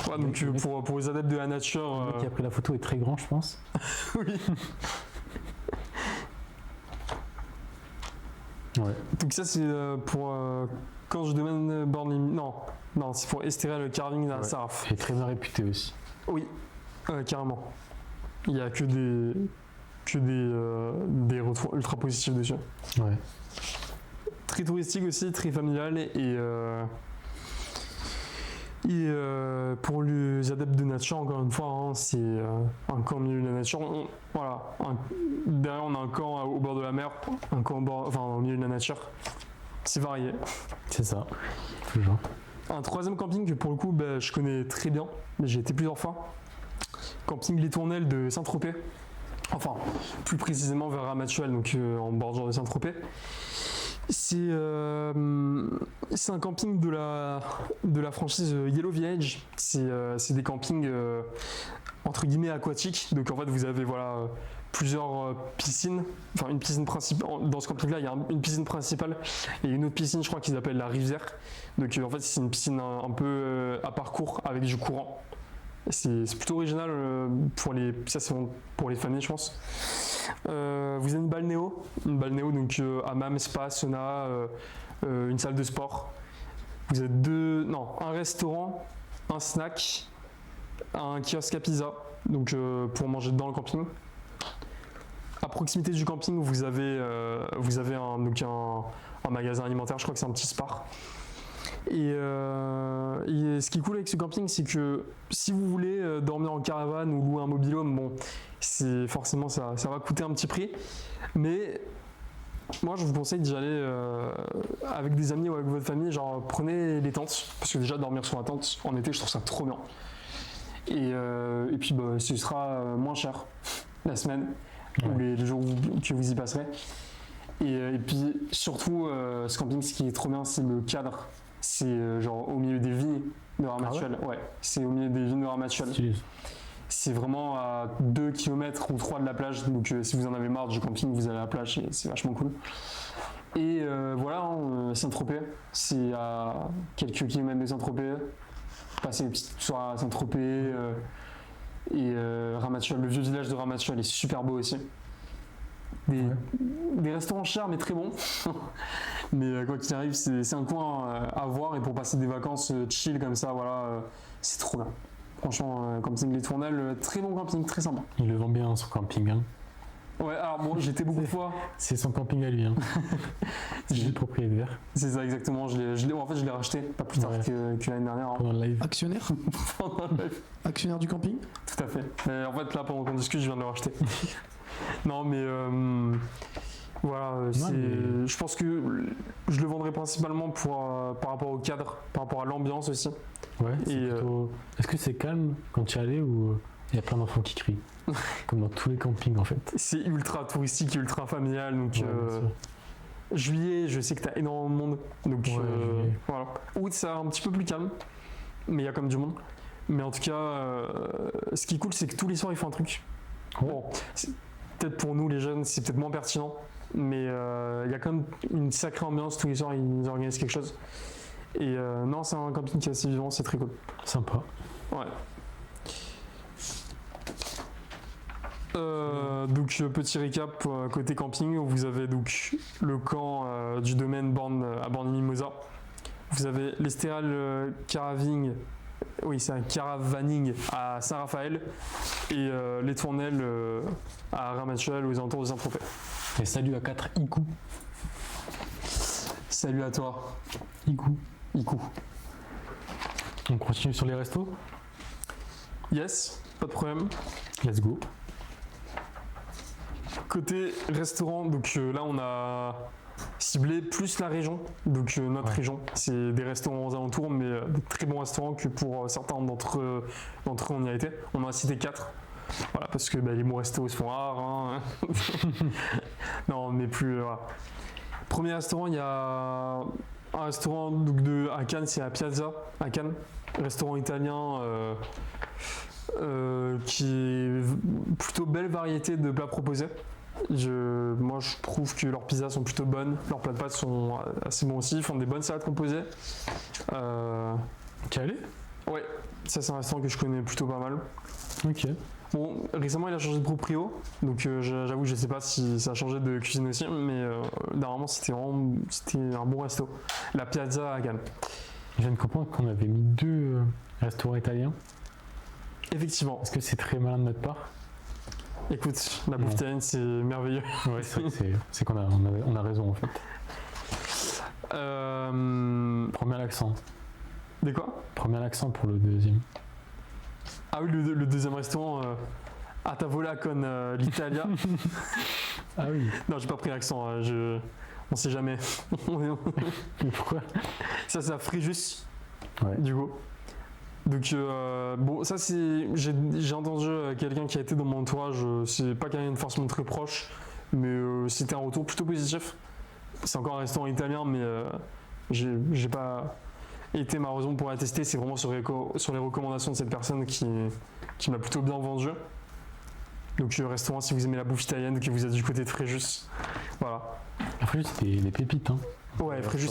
Ouais, donc pour les adeptes de la nature. Le mec qui a pris la photo est très grand, je pense. Oui. Ouais. Donc ça c'est pour quand je demande Borny. Non, c'est pour Estérel Carving à Ouais. Saraf. Il est très bien réputé aussi. Oui, carrément. Il y a que des retours ultra positifs dessus. Ouais. Très touristique aussi, très familial et pour les adeptes de nature, encore une fois, hein, c'est un camp au milieu de la nature. Derrière, on a un camp au bord de la mer, un camp au milieu de la nature. C'est varié. C'est ça. Toujours. Un troisième camping que pour le coup, je connais très bien. J'ai été plusieurs fois. Camping Les Tournelles de Saint-Tropez. Enfin, plus précisément vers Ramatuelle, donc en bordure de Saint-Tropez. C'est un camping de la franchise Yellow Village. C'est des campings entre guillemets aquatique. Donc en fait vous avez plusieurs piscines, enfin une piscine principale. Dans ce camping là il y a une piscine principale et une autre piscine je crois qu'ils appellent la rivière. Donc en fait c'est une piscine un peu à parcours avec du courant. C'est plutôt original ça c'est pour les familles je pense. Vous avez une balnéo donc hammam, spa, sauna, une salle de sport. Vous avez un restaurant, un snack, un kiosque à pizza donc pour manger dans le camping. À proximité du camping vous avez un magasin alimentaire, je crois que c'est un petit Spar. Et ce qui est cool avec ce camping, c'est que si vous voulez dormir en caravane ou louer un mobil-home, bon, c'est forcément ça va coûter un petit prix. Mais moi, je vous conseille d'y aller avec des amis ou avec votre famille. Genre, prenez les tentes, parce que déjà dormir sur la tente en été, je trouve ça trop bien. Et puis, ce sera moins cher la semaine ou les jours que vous y passerez. Et puis surtout, ce camping, ce qui est trop bien, c'est le cadre. C'est genre au milieu des vignes de Ramatuelle. Ouais, c'est au milieu des vignes de Ramatuelle. C'est vraiment à 2 km ou 3 de la plage. Donc si vous en avez marre du camping, vous allez à la plage et c'est vachement cool. Et Saint-Tropez, c'est à quelques kilomètres de Saint-Tropez. Passer une petite soirée à Saint-Tropez. Et Ramatuelle, le vieux village de Ramatuelle est super beau aussi. Des restaurants chers mais très bons. Mais quoi qu'il arrive, c'est un coin à voir et pour passer des vacances chill comme ça, c'est trop bien. Franchement, camping Les Tournelles, très bon camping, très sympa. Il le vend bien son camping. Hein. Ouais, alors bon, j'étais beaucoup de fois. C'est son camping à lui. Hein. C'est le propriétaire. C'est ça, exactement. En fait, je l'ai racheté pas plus tard que l'année dernière. Pendant le live. Actionnaire. Actionnaire du camping. Tout à fait. Mais en fait, là, pendant qu'on discute, je viens de le racheter. Non, mais je pense que je le vendrai principalement par rapport au cadre, par rapport à l'ambiance aussi. Ouais. Est-ce que c'est calme quand tu y allais ou il y a plein d'enfants qui crient comme dans tous les campings en fait? C'est ultra touristique, ultra familial, donc juillet, je sais que t'as énormément de monde, donc voilà. Août, c'est un petit peu plus calme, mais il y a quand même du monde. Mais en tout cas, ce qui est cool, c'est que tous les soirs ils font un truc. Ouais. Bon, peut-être pour nous les jeunes, c'est peut-être moins pertinent, mais il y a quand même une sacrée ambiance. Tous les soirs, ils organisent quelque chose. Et non, c'est un camping qui est assez vivant, c'est très cool. Sympa. Ouais. Donc petit récap côté camping, vous avez donc le camp du domaine à Bornes-Mimosa. Vous avez l'Estéral Caravaning à Saint-Raphaël et les Tournelles à Ramatuelle aux alentours de Saint-Tropez. Et salut à 4 Ikou. Salut à toi. Ikou. On continue sur les restos? Yes, pas de problème. Let's go. Côté restaurant, donc là on a ciblé plus la région, donc notre région. C'est des restaurants aux alentours, mais des très bons restaurants que pour certains d'entre eux on y a été. On en a cité 4. Voilà, parce que les bons restos se font rares. Hein. Non, mais plus. Voilà. Premier restaurant, il y a un restaurant à Cannes, c'est à Piazza, à Cannes. Restaurant italien qui est plutôt belle variété de plats proposés. Moi, je trouve que leurs pizzas sont plutôt bonnes, leurs plats de pâtes sont assez bons aussi, ils font des bonnes salades composées. Calé ? Ouais, ça c'est un restaurant que je connais plutôt pas mal. Ok. Bon, récemment il a changé de proprio, donc j'avoue que je sais pas si ça a changé de cuisine aussi, mais normalement c'était un bon resto. La Piazza à Cannes. Je viens de comprendre qu'on avait mis 2 restaurants italiens. Effectivement. Est-ce que c'est très malin de notre part? Écoute, la bouffe italienne c'est merveilleux. Ouais, c'est qu'on a raison en fait. Premier accent. De quoi? Premier accent pour le deuxième. Ah oui, le deuxième restaurant, à Tavola con l'Italia. Ah oui. Non, j'ai pas pris l'accent, on sait jamais. Mais pourquoi? Ça, c'est à Fréjus, ouais. Du coup. Donc, bon, ça, j'ai entendu quelqu'un qui a été dans mon entourage, c'est pas quelqu'un de forcément très proche, mais c'était un retour plutôt positif. C'est encore un restaurant italien, mais j'ai pas été malheureusement pour la tester. C'est vraiment sur les recommandations de cette personne qui m'a plutôt bien vendu. Donc restaurant, si vous aimez la bouffe italienne, que vous êtes du côté de Fréjus, voilà. La Fréjus, c'est des pépites, hein. Ouais, Fréjus,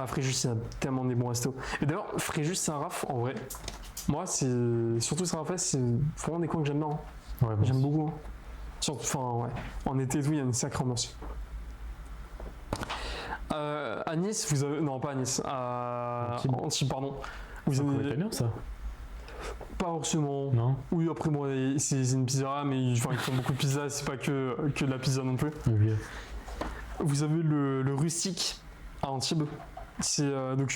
Fréjus, il y a tellement des bons restos. Et d'ailleurs, Fréjus Saint-Raph, en vrai, moi, c'est surtout Saint-Raph, c'est vraiment des coins que j'aime bien. Hein. Ouais, bon, J'aime beaucoup. Hein. Surtout, enfin, ouais. En été et tout, il y a une sacrée ambiance. À Nice, vous avez. Non, pas à Nice. À Antibes, pardon. Vous c'est avez. italien, ça? Pas forcément. Non. Oui, après, moi, c'est une pizzeria, mais ils font beaucoup de pizza, c'est pas que de la pizza non plus. Ok. Vous avez le Rustique à Antibes. C'est donc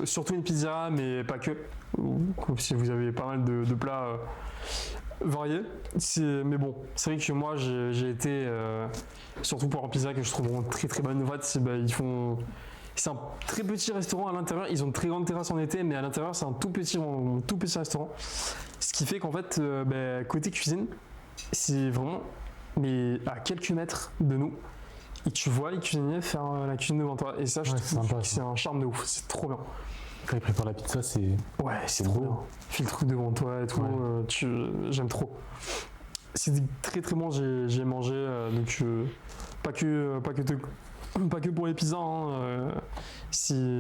surtout une pizzeria, mais pas que. Si vous avez pas mal de plats variés. Mais bon, c'est vrai que moi j'ai été surtout pour leur pizza que je trouve vraiment très très bonne. En fait, c'est un très petit restaurant à l'intérieur. Ils ont une très grande terrasse en été, mais à l'intérieur c'est un tout petit restaurant. Ce qui fait qu'en fait, côté cuisine, c'est vraiment mais à quelques mètres de nous. Et tu vois les cuisiniers faire la cuisine devant toi. Et ça, je trouve que c'est un charme de ouf. C'est trop bien. Quand ils préparent la pizza, c'est. Ouais, c'est trop bien. File le truc devant toi et tout. Ouais. J'aime trop. C'est très très bon. J'ai mangé. Donc, pas que pour les pizzas. Hein, c'est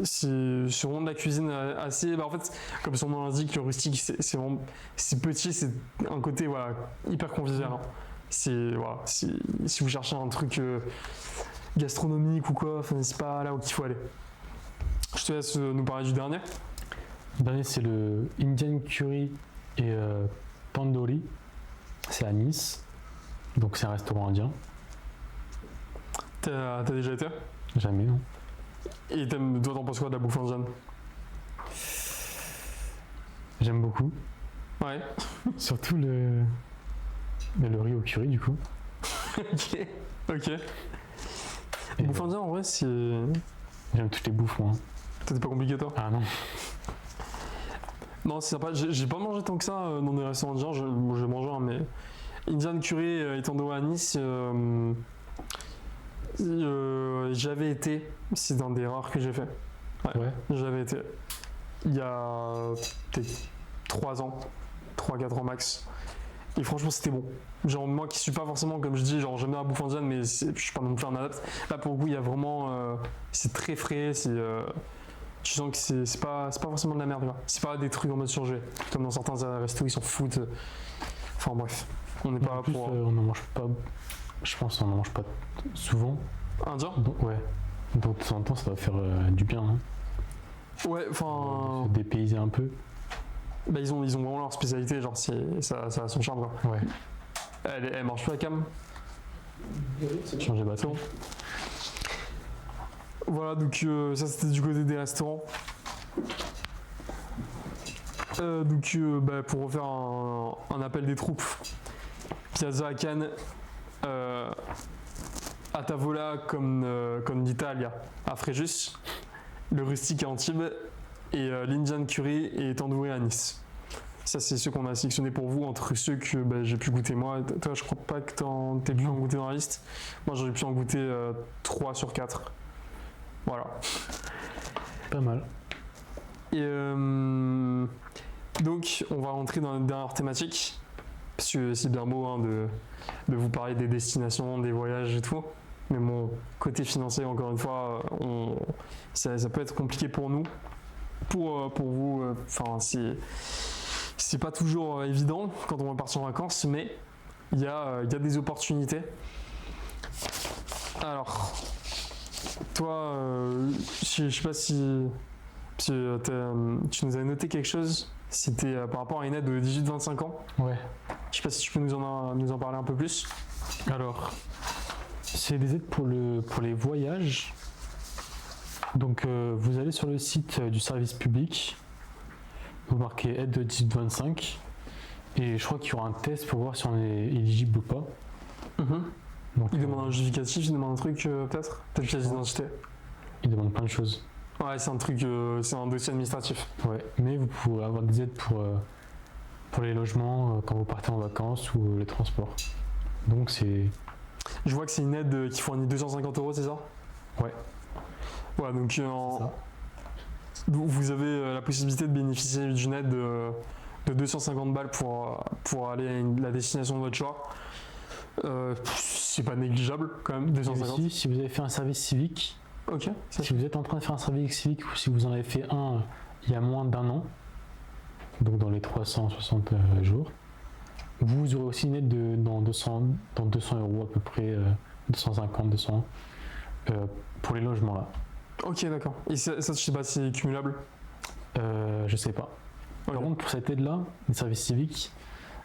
vraiment de la cuisine assez. En fait, comme son nom l'indique, le rustique, c'est petit. C'est un côté hyper convivial. Hein. Si vous cherchez un truc gastronomique ou quoi, c'est pas là où il faut aller. Je te laisse nous parler du dernier. Le dernier, c'est le Indian Curry et Pandori. C'est à Nice. Donc c'est un restaurant indien. T'as déjà été? Jamais, non. Et toi, t'en penses quoi de la bouffe indienne? J'aime beaucoup. Ouais. Surtout le riz au curry, du coup. Ok. Bouffe indienne, en vrai, c'est. J'aime toutes les bouffes, moi. C'était pas compliqué, toi? Ah non. Non, c'est sympa. J'ai pas mangé tant que ça dans des restaurants indiens. J'ai mangé un, mais Indian Curry et tandoori à Nice, j'avais été. C'est dans des rares que j'ai fait. Ouais. J'avais été. Il y a peut-être 3 ans, 3-4 ans max. Et franchement, c'était bon. Genre, moi qui suis pas forcément, comme je dis, genre j'aime bien la bouffe indienne, mais je suis pas non plus un adepte. Là, pour le coup, il y a vraiment. C'est très frais. Tu sens que c'est pas forcément de la merde, quoi. C'est pas des trucs en mode surgelé. Comme dans certains restos, ils s'en foutent. Enfin, bref. On n'est pas là pour. On n'en mange pas. Je pense qu'on n'en mange pas souvent. Indien? Ouais. Donc, de temps en temps, ça va faire du bien. Hein. Ouais, enfin. Se dépayser un peu. Bah, ils ont vraiment leur spécialité, genre, ça a son charme, quoi. Ouais. Elle marche pas, la cam? Changer bâton. Voilà, donc ça c'était du côté des restaurants. Pour refaire un appel des troupes, Piazza à Cannes, à Tavola comme d'Italia à Fréjus, le Rustique à Antibes et l'Indian Curry et Tandoori à Nice. Ça, c'est ceux qu'on a sélectionnés pour vous entre ceux que j'ai pu goûter moi. Toi, je crois pas que t'aies pu en goûter dans la liste. Moi, j'aurais pu en goûter 3 sur 4. Voilà. Pas mal. Et donc, on va rentrer dans la dernière thématique. Parce que c'est bien beau de vous parler des destinations, des voyages et tout. Mais mon côté financier, encore une fois, ça peut être compliqué pour nous. Pour vous, c'est pas toujours évident quand on va partir en vacances, mais il y a des opportunités. Alors, toi, je sais pas si tu nous avais noté quelque chose. C'était par rapport à une aide de 18-25 ans. Ouais. Je sais pas si tu peux nous en parler un peu plus. Alors, c'est des aides pour les voyages. Donc, vous allez sur le site du service public. Vous marquez aide de 18-25 et je crois qu'il y aura un test pour voir si on est éligible ou pas. Donc, Il demande un justificatif, il demande un truc peut-être pièce d'identité. Il demande plein de choses. Ouais, c'est un truc, c'est un dossier administratif. Ouais, mais vous pouvez avoir des aides pour les logements quand vous partez en vacances ou les transports. Donc c'est. Je vois que c'est une aide qui fournit 250 €, c'est ça? Ouais. Ouais, donc C'est ça. vous avez la possibilité de bénéficier d'une aide de 250 balles pour aller à la destination de votre choix. C'est pas négligeable quand même, Et 250. aussi, si vous avez fait un service civique, Ok, ça si vous êtes en train de faire un service civique ou si vous en avez fait un il y a moins d'1 an, donc dans les 360 jours, vous aurez aussi une aide dans 200 euros à peu près, 250, 200, pour les logements là. Ok, d'accord. Et ça, je sais pas si c'est cumulable. Je sais pas. Ok. Par contre, pour cette aide-là, les services civiques,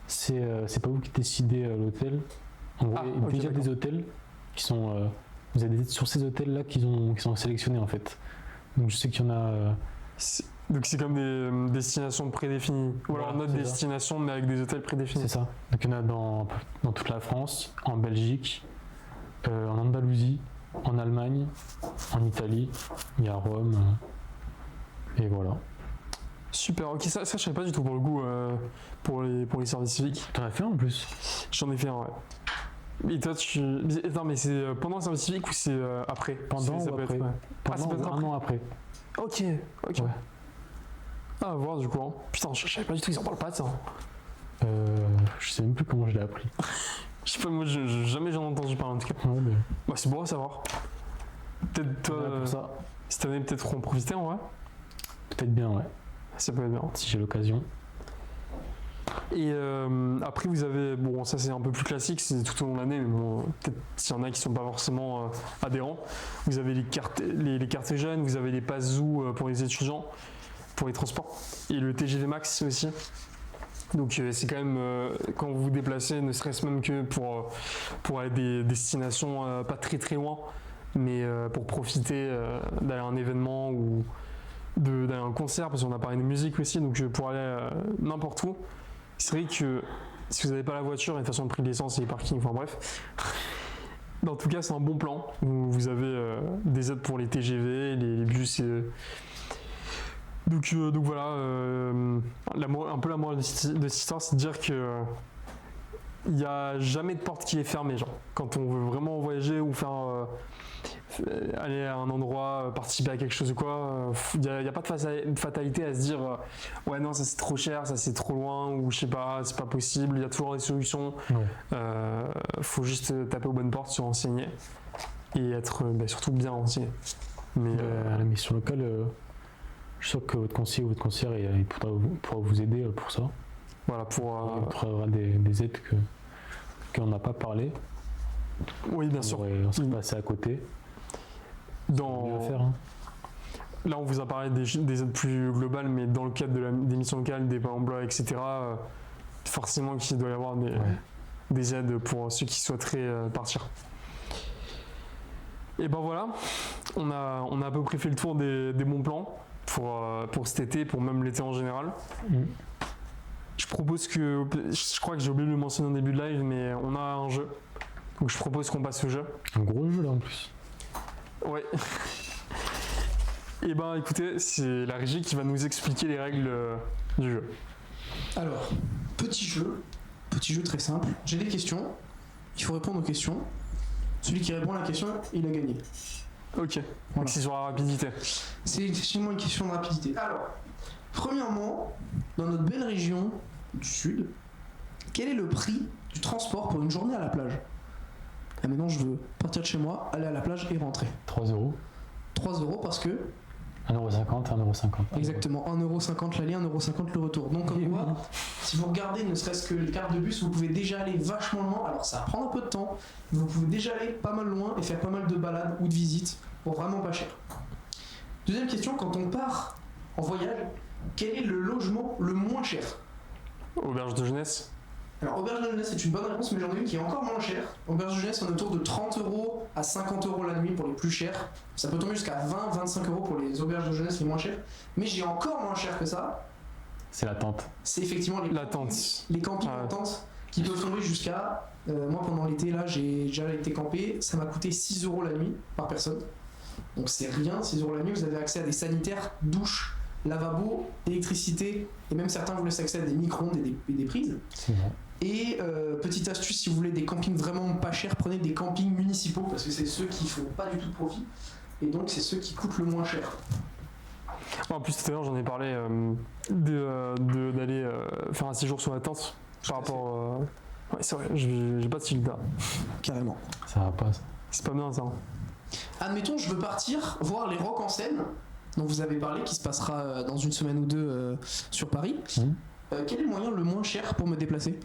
c'est pas vous qui décidez l'hôtel. En gros, Ah, il y a ok, déjà d'accord. des hôtels qui sont. Vous avez des aides sur ces hôtels-là qui sont sélectionnés en fait. Donc je sais qu'il y en a. Donc c'est comme des destinations prédéfinies. Ou alors Voilà, notre c'est ça. destination mais avec des hôtels prédéfinis. C'est ça. Donc il y en a dans toute la France, en Belgique, en Andalousie, en Allemagne, en Italie, il y a Rome. Et voilà. Super, ok, ça je savais pas du tout pour le coup pour les services civiques. T'en as fait un en plus. J'en ai fait un, ouais. Et toi, attends, mais c'est pendant le service civique ou c'est après? Pendant Ça ou peut après être, ouais. Pendant ça peut être ou un an après. Ok, ok. Ouais. Ah, à voir du coup. Hein. Putain, je savais pas du tout, ils en parlent pas de ça. Je sais même plus comment je l'ai appris. Je sais pas, moi jamais j'en ai entendu parler en tout cas. Ouais, mais Bah, c'est bon à savoir. Peut-être toi, voilà, pour ça, cette année, peut-être en profiter en vrai. peut-être bien, ouais, Ça peut être bien. si j'ai l'occasion. Et après, vous avez, bon, ça c'est un peu plus classique, c'est tout au long de l'année, mais bon, peut-être s'il y en a qui sont pas forcément adhérents. Vous avez les cartes jeunes, vous avez les passes Zoo pour les étudiants, pour les transports, et le TGV Max aussi. Donc c'est quand même, quand vous vous déplacez, ne serait-ce même que pour aller à des destinations pas très très loin, mais pour profiter d'aller à un événement ou d'aller à un concert, parce qu'on a parlé de musique aussi, donc pour aller n'importe où. C'est vrai que si vous n'avez pas la voiture, et de toute façon le prix de l'essence et les parkings, enfin bref. Mais en tout cas, c'est un bon plan. Vous avez des aides pour les TGV, les bus. Donc voilà, un peu la morale de cette histoire, c'est de dire que il n'y a jamais de porte qui est fermée. Genre, quand on veut vraiment voyager ou faire aller à un endroit, participer à quelque chose ou quoi, il n'y a pas de fatalité à se dire ouais non ça c'est trop cher, ça c'est trop loin ou je sais pas, c'est pas possible, il y a toujours des solutions. Ouais. Faut juste taper aux bonnes portes, se renseigner et être surtout bien renseigné. Mais À la mission locale, je suis sûr que votre conseiller ou votre conseillère il pourra vous aider pour ça. voilà Il trouvera des aides qu'on n'a pas parlé. oui bien sûr. On serait passé à côté. Dans Mieux à faire, hein. Là, on vous a parlé des aides plus globales, mais dans le cadre des missions locales, des emploi, etc., forcément qu'il doit y avoir des aides pour ceux qui souhaiteraient partir. Et ben voilà, on a à peu près fait le tour des bons plans pour cet été, pour même l'été en général. Je propose je crois que j'ai oublié de le mentionner au début de live, mais on a un jeu. Donc je propose qu'on passe au jeu. Un gros jeu là en plus. Ouais. Et ben écoutez, c'est la régie qui va nous expliquer les règles du jeu. Alors, petit jeu très simple. J'ai des questions, il faut répondre aux questions. Celui qui répond à la question, il a gagné. Ok, donc Voilà. c'est sur la rapidité. C'est effectivement une question de rapidité. Alors, premièrement, dans notre belle région du Sud, quel est le prix du transport pour une journée à la plage? Et maintenant, je veux partir de chez moi, aller à la plage et rentrer. 3 euros. 3 euros parce que, 1,50€, 1,50€. exactement, 1,50€ l'aller, 1,50€ le retour. Donc, comme quoi, si vous regardez ne serait-ce que les cartes de bus, vous pouvez déjà aller vachement loin. Alors, ça va prendre un peu de temps, mais vous pouvez déjà aller pas mal loin et faire pas mal de balades ou de visites pour vraiment pas cher. Deuxième question, quand on part en voyage, quel est le logement le moins cher? Auberge de jeunesse. Alors, auberge de jeunesse, c'est une bonne réponse, mais j'en ai une qui est encore moins chère. Auberge de jeunesse, on est autour de 30 € à 50 € la nuit pour les plus chers. Ça peut tomber jusqu'à 20-25 € pour les auberges de jeunesse les moins chères. Mais j'ai encore moins cher que ça. C'est la tente. C'est effectivement La tente. les campings Ah ouais. en tente qui peuvent tomber jusqu'à. Moi, pendant l'été, là, j'ai déjà été campé. Ça m'a coûté 6 € la nuit par personne. Donc, c'est rien, 6 € la nuit. Vous avez accès à des sanitaires, douches, lavabo, électricité. Et même certains vous laissent accès à des micro-ondes et des prises. C'est vrai. Et petite astuce, si vous voulez des campings vraiment pas chers, prenez des campings municipaux parce que c'est ceux qui font pas du tout de profit. et donc c'est ceux qui coûtent le moins cher. En plus, tout à l'heure, j'en ai parlé d'aller faire un séjour sur la tente par rapport. Ouais, c'est vrai, j'ai pas de filtre. Carrément. Ça va pas, ça. C'est pas bien ça. Admettons, je veux partir voir les rocs en scène, dont vous avez parlé, qui se passera dans une semaine ou deux sur Paris. Quel est le moyen le moins cher pour me déplacer?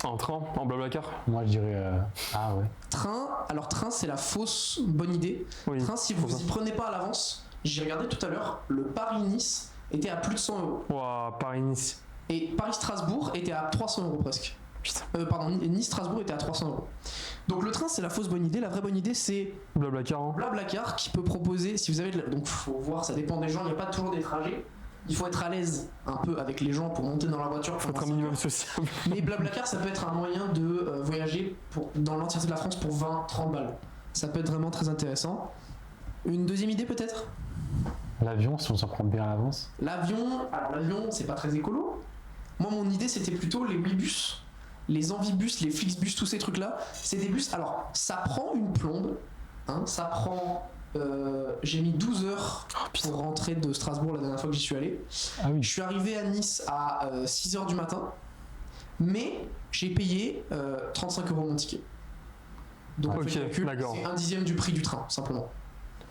En train, en Blablacar. Moi, je dirais. Ah ouais. Train, alors train, c'est la fausse bonne idée. Oui. Train, si vous y prenez pas à l'avance, j'ai regardé tout à l'heure, le Paris-Nice était à plus de 100 euros. Ouah, Paris-Nice. Et Paris-Strasbourg était à 300 euros presque. Putain. Pardon, Nice-Strasbourg était à 300 euros. Donc le train, c'est la fausse bonne idée. La vraie bonne idée, c'est Blablacar. Hein. Blablacar qui peut proposer, si vous avez donc faut voir, ça dépend des gens, il n'y a pas toujours des trajets. Il faut être à l'aise un peu avec les gens pour monter dans la voiture. Faut être un minimum sociable. Mais Blablacar, ça peut être un moyen de voyager dans l'entièreté de la France pour 20-30 balles. Ça peut être vraiment très intéressant. Une deuxième idée peut-être? L'avion, si on s'en prend bien à l'avance. L'avion, alors l'avion, c'est pas très écolo. Moi, mon idée, c'était plutôt les Ouibus, les Envibus, les Flixbus, tous ces trucs-là. C'est des bus, alors ça prend une plombe, hein, ça prend... j'ai mis 12 heures pour rentrer de Strasbourg la dernière fois que j'y suis allé. Ah oui. Je suis arrivé à Nice à 6h du matin, mais j'ai payé 35 euros mon ticket. Donc Ok, on fait le calcul, d'accord. c'est un dixième du prix du train, simplement.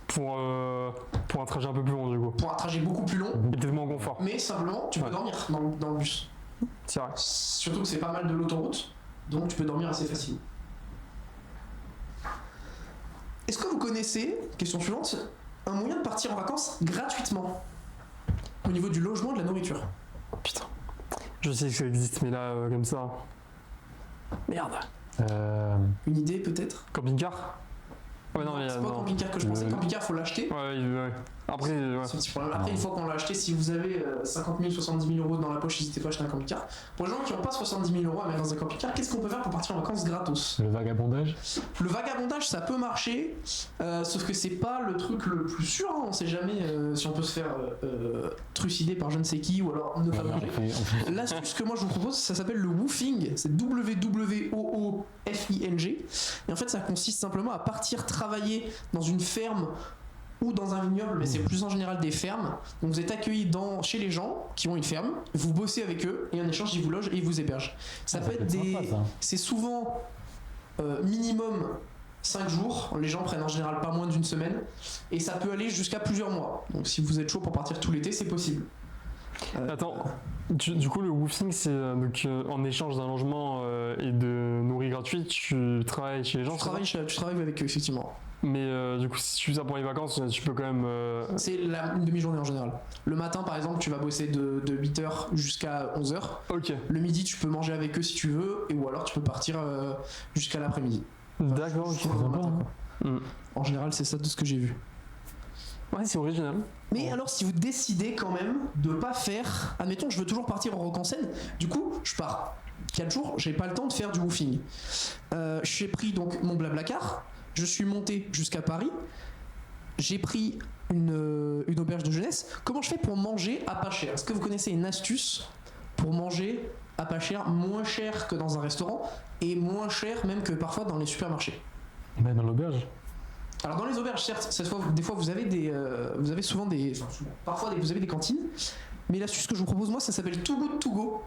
Pour un trajet un peu plus long du coup. Pour un trajet beaucoup plus long, Et peut-être moins confort. mais simplement tu peux dormir dans le bus. C'est vrai. Surtout que c'est pas mal de l'autoroute, donc tu peux dormir assez facilement. Est-ce que vous connaissez, question suivante, un moyen de partir en vacances gratuitement au niveau du logement et de la nourriture? Oh, putain. Je sais que ça existe, mais là, comme ça. Merde. Une idée peut-être? Camping-car. Ouais, non, mais. c'est pas non. camping-car que je pensais. Camping-car, faut l'acheter. Ouais. Après, ouais. C'est un petit problème. Après, une fois qu'on l'a acheté, si vous avez 50 000, 70 000 euros dans la poche, n'hésitez pas à acheter un camping-car. Pour les gens qui n'ont pas 70 000 euros à mettre dans un camping-car, qu'est-ce qu'on peut faire pour partir en vacances gratos? Le vagabondage. Le vagabondage, ça peut marcher, sauf que c'est pas le truc le plus sûr. Hein. On sait jamais si on peut se faire trucider par je ne sais qui ou alors ne pas manger. L'astuce que moi je vous propose, ça s'appelle le woofing. C'est W-W-O-O-F-I-N-G. Et en fait, ça consiste simplement à partir travailler dans une ferme ou dans un vignoble, mais c'est plus en général des fermes. Donc vous êtes accueillis chez les gens qui ont une ferme, vous bossez avec eux et en échange ils vous logent et ils vous hébergent. Ça peut être des... sympa, ça. C'est souvent minimum 5 jours, les gens prennent en général pas moins d'une semaine et ça peut aller jusqu'à plusieurs mois. Donc si vous êtes chaud pour partir tout l'été, c'est possible. Attends, du coup, le woofing, c'est donc en échange d'un logement et de nourriture gratuite, tu travailles chez les gens. Tu travailles avec eux, effectivement. Mais du coup, si tu fais ça pour les vacances, tu peux quand même. C'est une demi-journée en général. Le matin, par exemple, tu vas bosser de 8h jusqu'à 11h. Ok. Le midi, tu peux manger avec eux si tu veux, ou alors tu peux partir jusqu'à l'après-midi. D'accord, ok. Souvent le matin, quoi. Mm. En général, c'est ça de ce que j'ai vu. Ouais, c'est original. Mais alors, si vous décidez quand même de pas faire, admettons, je veux toujours partir en rock en scène, du coup, je pars 4 jours, j'ai pas le temps de faire du woofing. J'ai pris donc mon Blablacar, je suis monté jusqu'à Paris, j'ai pris une auberge de jeunesse. Comment je fais pour manger à pas cher? Est-ce que vous connaissez une astuce pour manger à pas cher, moins cher que dans un restaurant et moins cher même que parfois dans les supermarchés? Dans l'auberge. Alors dans les auberges, certes, des fois vous avez vous avez souvent vous avez des cantines, mais l'astuce que je vous propose moi, ça s'appelle Too Good To Go.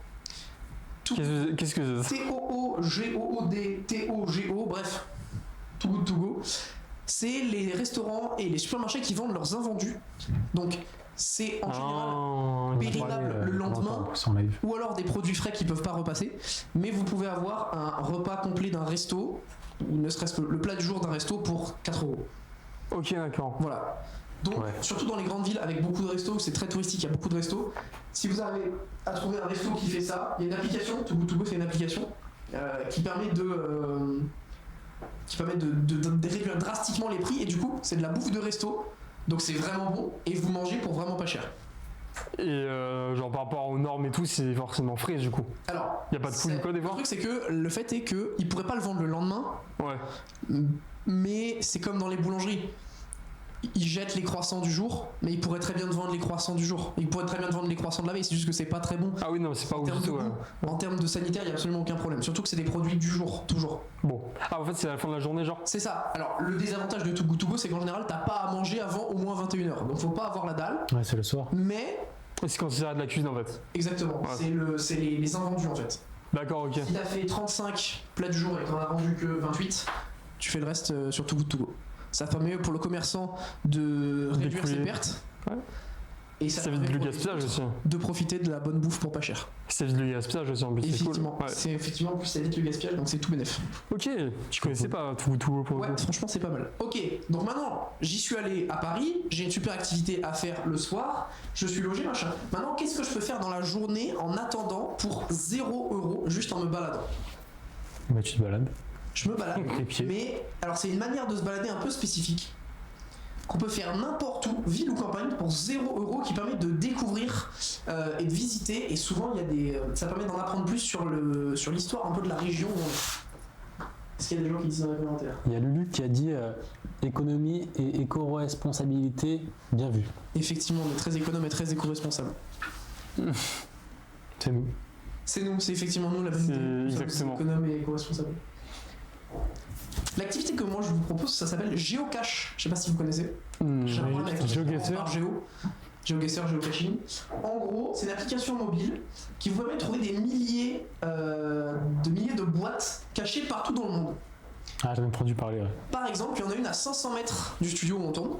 Qu'est-ce que c'est? T-O-O-G-O-O-D-T-O-G-O, bref, Too Good To Go. C'est les restaurants et les supermarchés qui vendent leurs invendus. Donc c'est en général périnable le lendemain, ou alors des produits frais qui peuvent pas repasser, mais vous pouvez avoir un repas complet d'un resto, ou ne serait-ce que le plat du jour d'un resto pour 4 euros. Ok, d'accord. Voilà. Donc, surtout dans les grandes villes avec beaucoup de restos, où c'est très touristique, il y a beaucoup de restos. Si vous arrivez à trouver un resto qui fait ça, il y a une application, Too Good To Go, c'est une application qui permet de réduire drastiquement les prix, et du coup, c'est de la bouffe de resto, donc c'est vraiment bon, et vous mangez pour vraiment pas cher. Et genre par rapport aux normes et tout, c'est forcément frais du coup. Alors, il n'y a pas de coût du code des fois. Le truc, c'est que le fait est qu'ils pourraient pas le vendre le lendemain. Ouais. Mais c'est comme dans les boulangeries. ils jettent les croissants du jour, mais ils pourraient très bien te vendre les croissants du jour. Ils pourraient très bien te vendre les croissants de la veille, c'est juste que c'est pas très bon. Ah oui, non, c'est pas En ouf termes du de tout. goût, en termes de sanitaire, il n'y a absolument aucun problème. Surtout que c'est des produits du jour, toujours. Bon. Ah, en fait, c'est à la fin de la journée, genre. C'est ça. Alors, le désavantage de Too Good To Go, c'est qu'en général, t'as pas à manger avant au moins 21h. Donc, faut pas avoir la dalle. Ouais, c'est le soir. Mais, C'est considéré de la cuisine, en fait. exactement, Ouais. c'est les invendus en fait. D'accord, ok. Si t'as fait 35 plats du jour et que t'en as vendu que 28, tu fais le reste sur Too Good To Go. Ça permet pour le commerçant de réduire ses D'écouler. pertes. Ouais. Et ça Ça évite permet le pour les gaspillage autres aussi. de profiter de la bonne bouffe pour pas cher. Ça évite le gaspillage aussi, en plus. C'est cool. Effectivement, Ouais. c'est effectivement en plus ça évite le gaspillage, donc c'est tout bénef. Ok, je connaissais pas tout pour Ouais, le coup. franchement c'est pas mal. Ok, donc maintenant j'y suis allé à Paris, j'ai une super activité à faire le soir, je suis logé machin. Maintenant qu'est-ce que je peux faire dans la journée en attendant pour 0 € juste en me baladant? Bah, tu te balades. Je me balade, Avec les pieds. mais alors c'est une manière de se balader un peu spécifique qu'on peut faire n'importe où, ville ou campagne, pour 0 € qui permet de découvrir et de visiter. Et souvent, il y a ça permet d'en apprendre plus sur l'histoire un peu de la région. Est-ce qu'il y a des gens qui disent dans les commentaires? Il y a Lulu qui a dit économie et éco-responsabilité, bien vu. Effectivement, on est très économe et très éco-responsable. C'est nous. C'est nous, c'est effectivement nous la bonne C'est idée. Nous sommes exactement. économes et éco-responsables. L'activité que moi je vous propose, ça s'appelle Géocache. Je sais pas si vous connaissez. J'ai un problème avec GeoGuessr. GeoGuessr, Geocaching. En gros, c'est une application mobile qui vous permet de trouver des milliers de boîtes cachées partout dans le monde. Ah, j'en ai entendu parler, ouais. Par exemple, il y en a une à 500 mètres du studio où on tourne.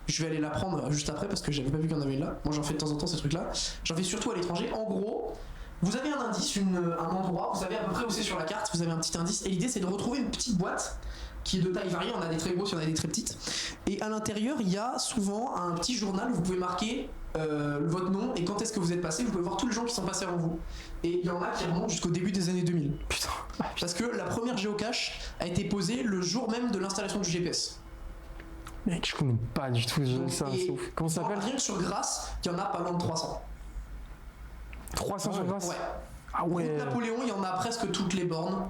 Je vais aller la prendre juste après parce que j'avais pas vu qu'il y en avait une là. Moi j'en fais de temps en temps ces trucs-là. J'en fais surtout à l'étranger. En gros, vous avez un indice, un endroit, vous savez à peu près où c'est sur la carte, vous avez un petit indice, et l'idée c'est de retrouver une petite boîte qui est de taille variée, on a des très grosses, il y en a des très petites, et à l'intérieur il y a souvent un petit journal où vous pouvez marquer votre nom et quand est-ce que vous êtes passé, vous pouvez voir tous les gens qui sont passés avant vous, et il y en a qui remontent jusqu'au début des années 2000. Putain. Parce que la première géocache a été posée le jour même de l'installation du GPS. Mec, je connais pas du tout ça, Et c'est ouf. Comment ça s'appelle? Rien que sur Grasse, il y en a pas loin de 300. 300 sur Grasse? Ouais. Ah Route ouais. Napoléon, il y en a presque toutes les bornes.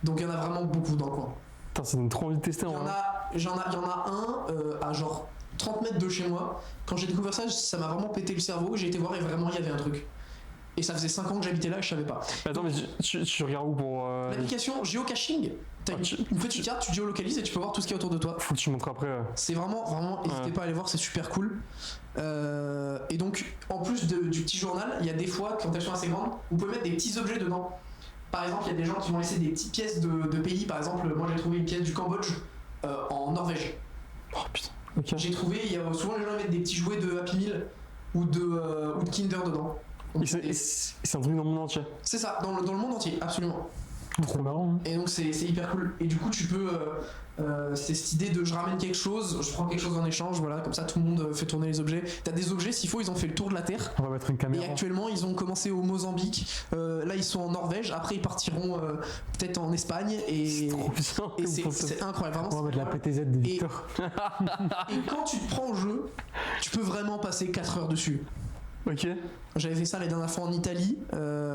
Donc il y en a vraiment beaucoup dans le coin. Putain, ça donne trop envie de tester Il y en en vrai. a, il y en a un à genre 30 mètres de chez moi. Quand j'ai découvert ça, ça m'a vraiment pété le cerveau. J'ai été voir et vraiment il y avait un truc. Et ça faisait 5 ans que j'habitais là et je savais pas. Attends, mais tu regardes où pour. L'application Geocaching, t'as une petite carte, tu géolocalises et tu peux voir tout ce qu'il y a autour de toi. Faut que tu montres après. C'est vraiment, n'hésitez Ouais. pas à aller voir, c'est super cool. Et donc, en plus du petit journal, il y a des fois, quand elles sont assez grandes, vous pouvez mettre des petits objets dedans. Par exemple, il y a des gens qui vont laisser des petites pièces de pays. Par exemple, moi j'ai trouvé une pièce du Cambodge en Norvège. Oh putain. Ok. J'ai trouvé, il y a souvent les gens mettent des petits jouets de Happy Meal ou de Kinder dedans. Donc, Et c'est un truc dans le monde entier. c'est ça, dans le monde entier, absolument. Trop marrant. Hein. Et donc c'est hyper cool. Et du coup tu peux, c'est cette idée de je ramène quelque chose, je prends quelque chose en échange, voilà, comme ça tout le monde fait tourner les objets. T'as des objets, s'il faut, ils ont fait le tour de la Terre. On va mettre une Et caméra. actuellement ils ont commencé au Mozambique, là ils sont en Norvège, après ils partiront peut-être en Espagne et, Trop bien. et c'est incroyable, vraiment. On va mettre la c'est PTZ de Victor. et quand tu te prends au jeu, tu peux vraiment passer 4 heures dessus. Ok. J'avais fait ça la dernière fois en Italie,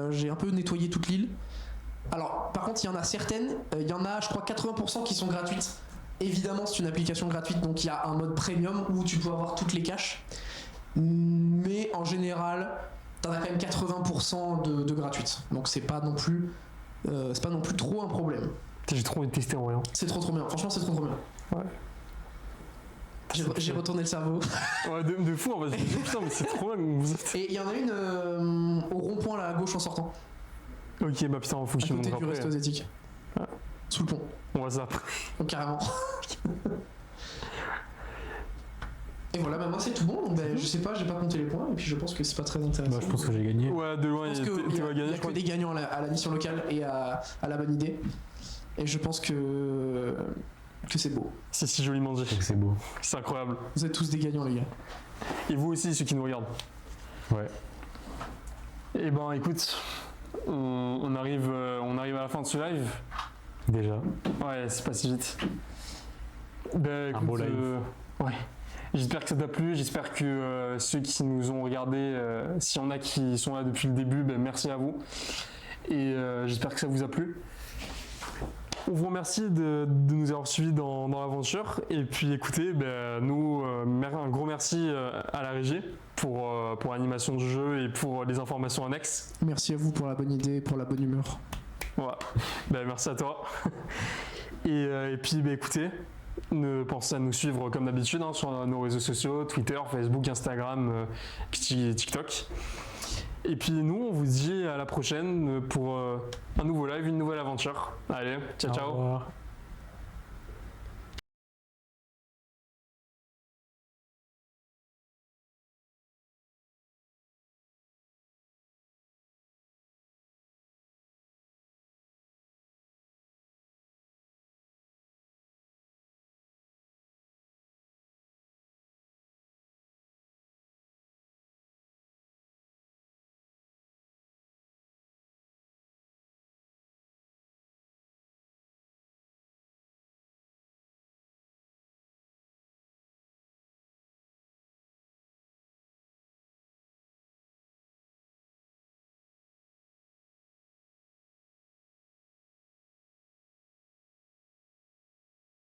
j'ai un peu nettoyé toute l'île. Alors, par contre, il y en a certaines, il y en a, je crois, 80% qui sont gratuites. Évidemment, c'est une application gratuite, donc il y a un mode premium où tu peux avoir toutes les caches. Mais en général, t'en as quand même 80% de gratuites. Donc c'est pas non plus trop un problème. Putain, j'ai trop envie de tester en vrai. Hein. C'est trop bien. Franchement, c'est trop bien. Ouais. J'ai retourné le cerveau. Ouais, de fou en fait. Je me dis, putain, mais c'est trop bien. Et il y en a une au rond-point là à gauche en sortant, Ok, bah putain, faut que à je te côté montre du après. resto asiatique. Ouais. Sous le pont. On voit ça après. Donc carrément. Et voilà, bah moi c'est tout bon. Donc, bah, je sais pas, j'ai pas compté les points et puis je pense que c'est pas très intéressant. Bah, je pense que j'ai gagné. Ouais, de loin, Je pense t'es qu'il y vas a, gagner. y a que des gagnants à la mission locale et à la bonne idée. Et je pense que c'est beau. C'est si joliment dit. Je trouve que c'est beau. C'est incroyable. Vous êtes tous des gagnants les gars. Et vous aussi, ceux qui nous regardent. Ouais. Eh ben, écoute, on arrive à la fin de ce live. Déjà. Ouais, c'est pas si vite. Ben, écoute, beau live. ouais. J'espère que ça t'a plu. J'espère que ceux qui nous ont regardés, s'il y en a qui sont là depuis le début, ben, merci à vous. Et j'espère que ça vous a plu. On vous remercie de nous avoir suivis dans l'aventure. Et puis écoutez, nous, un gros merci à la régie pour l'animation du jeu et pour les informations annexes. Merci à vous pour la bonne idée et pour la bonne humeur. Voilà. Merci à toi. Et puis écoutez, pensez à nous suivre comme d'habitude sur nos réseaux sociaux, Twitter, Facebook, Instagram, TikTok. Et puis nous, on vous dit à la prochaine pour un nouveau live, une nouvelle aventure. Allez, ciao, ciao. Au revoir.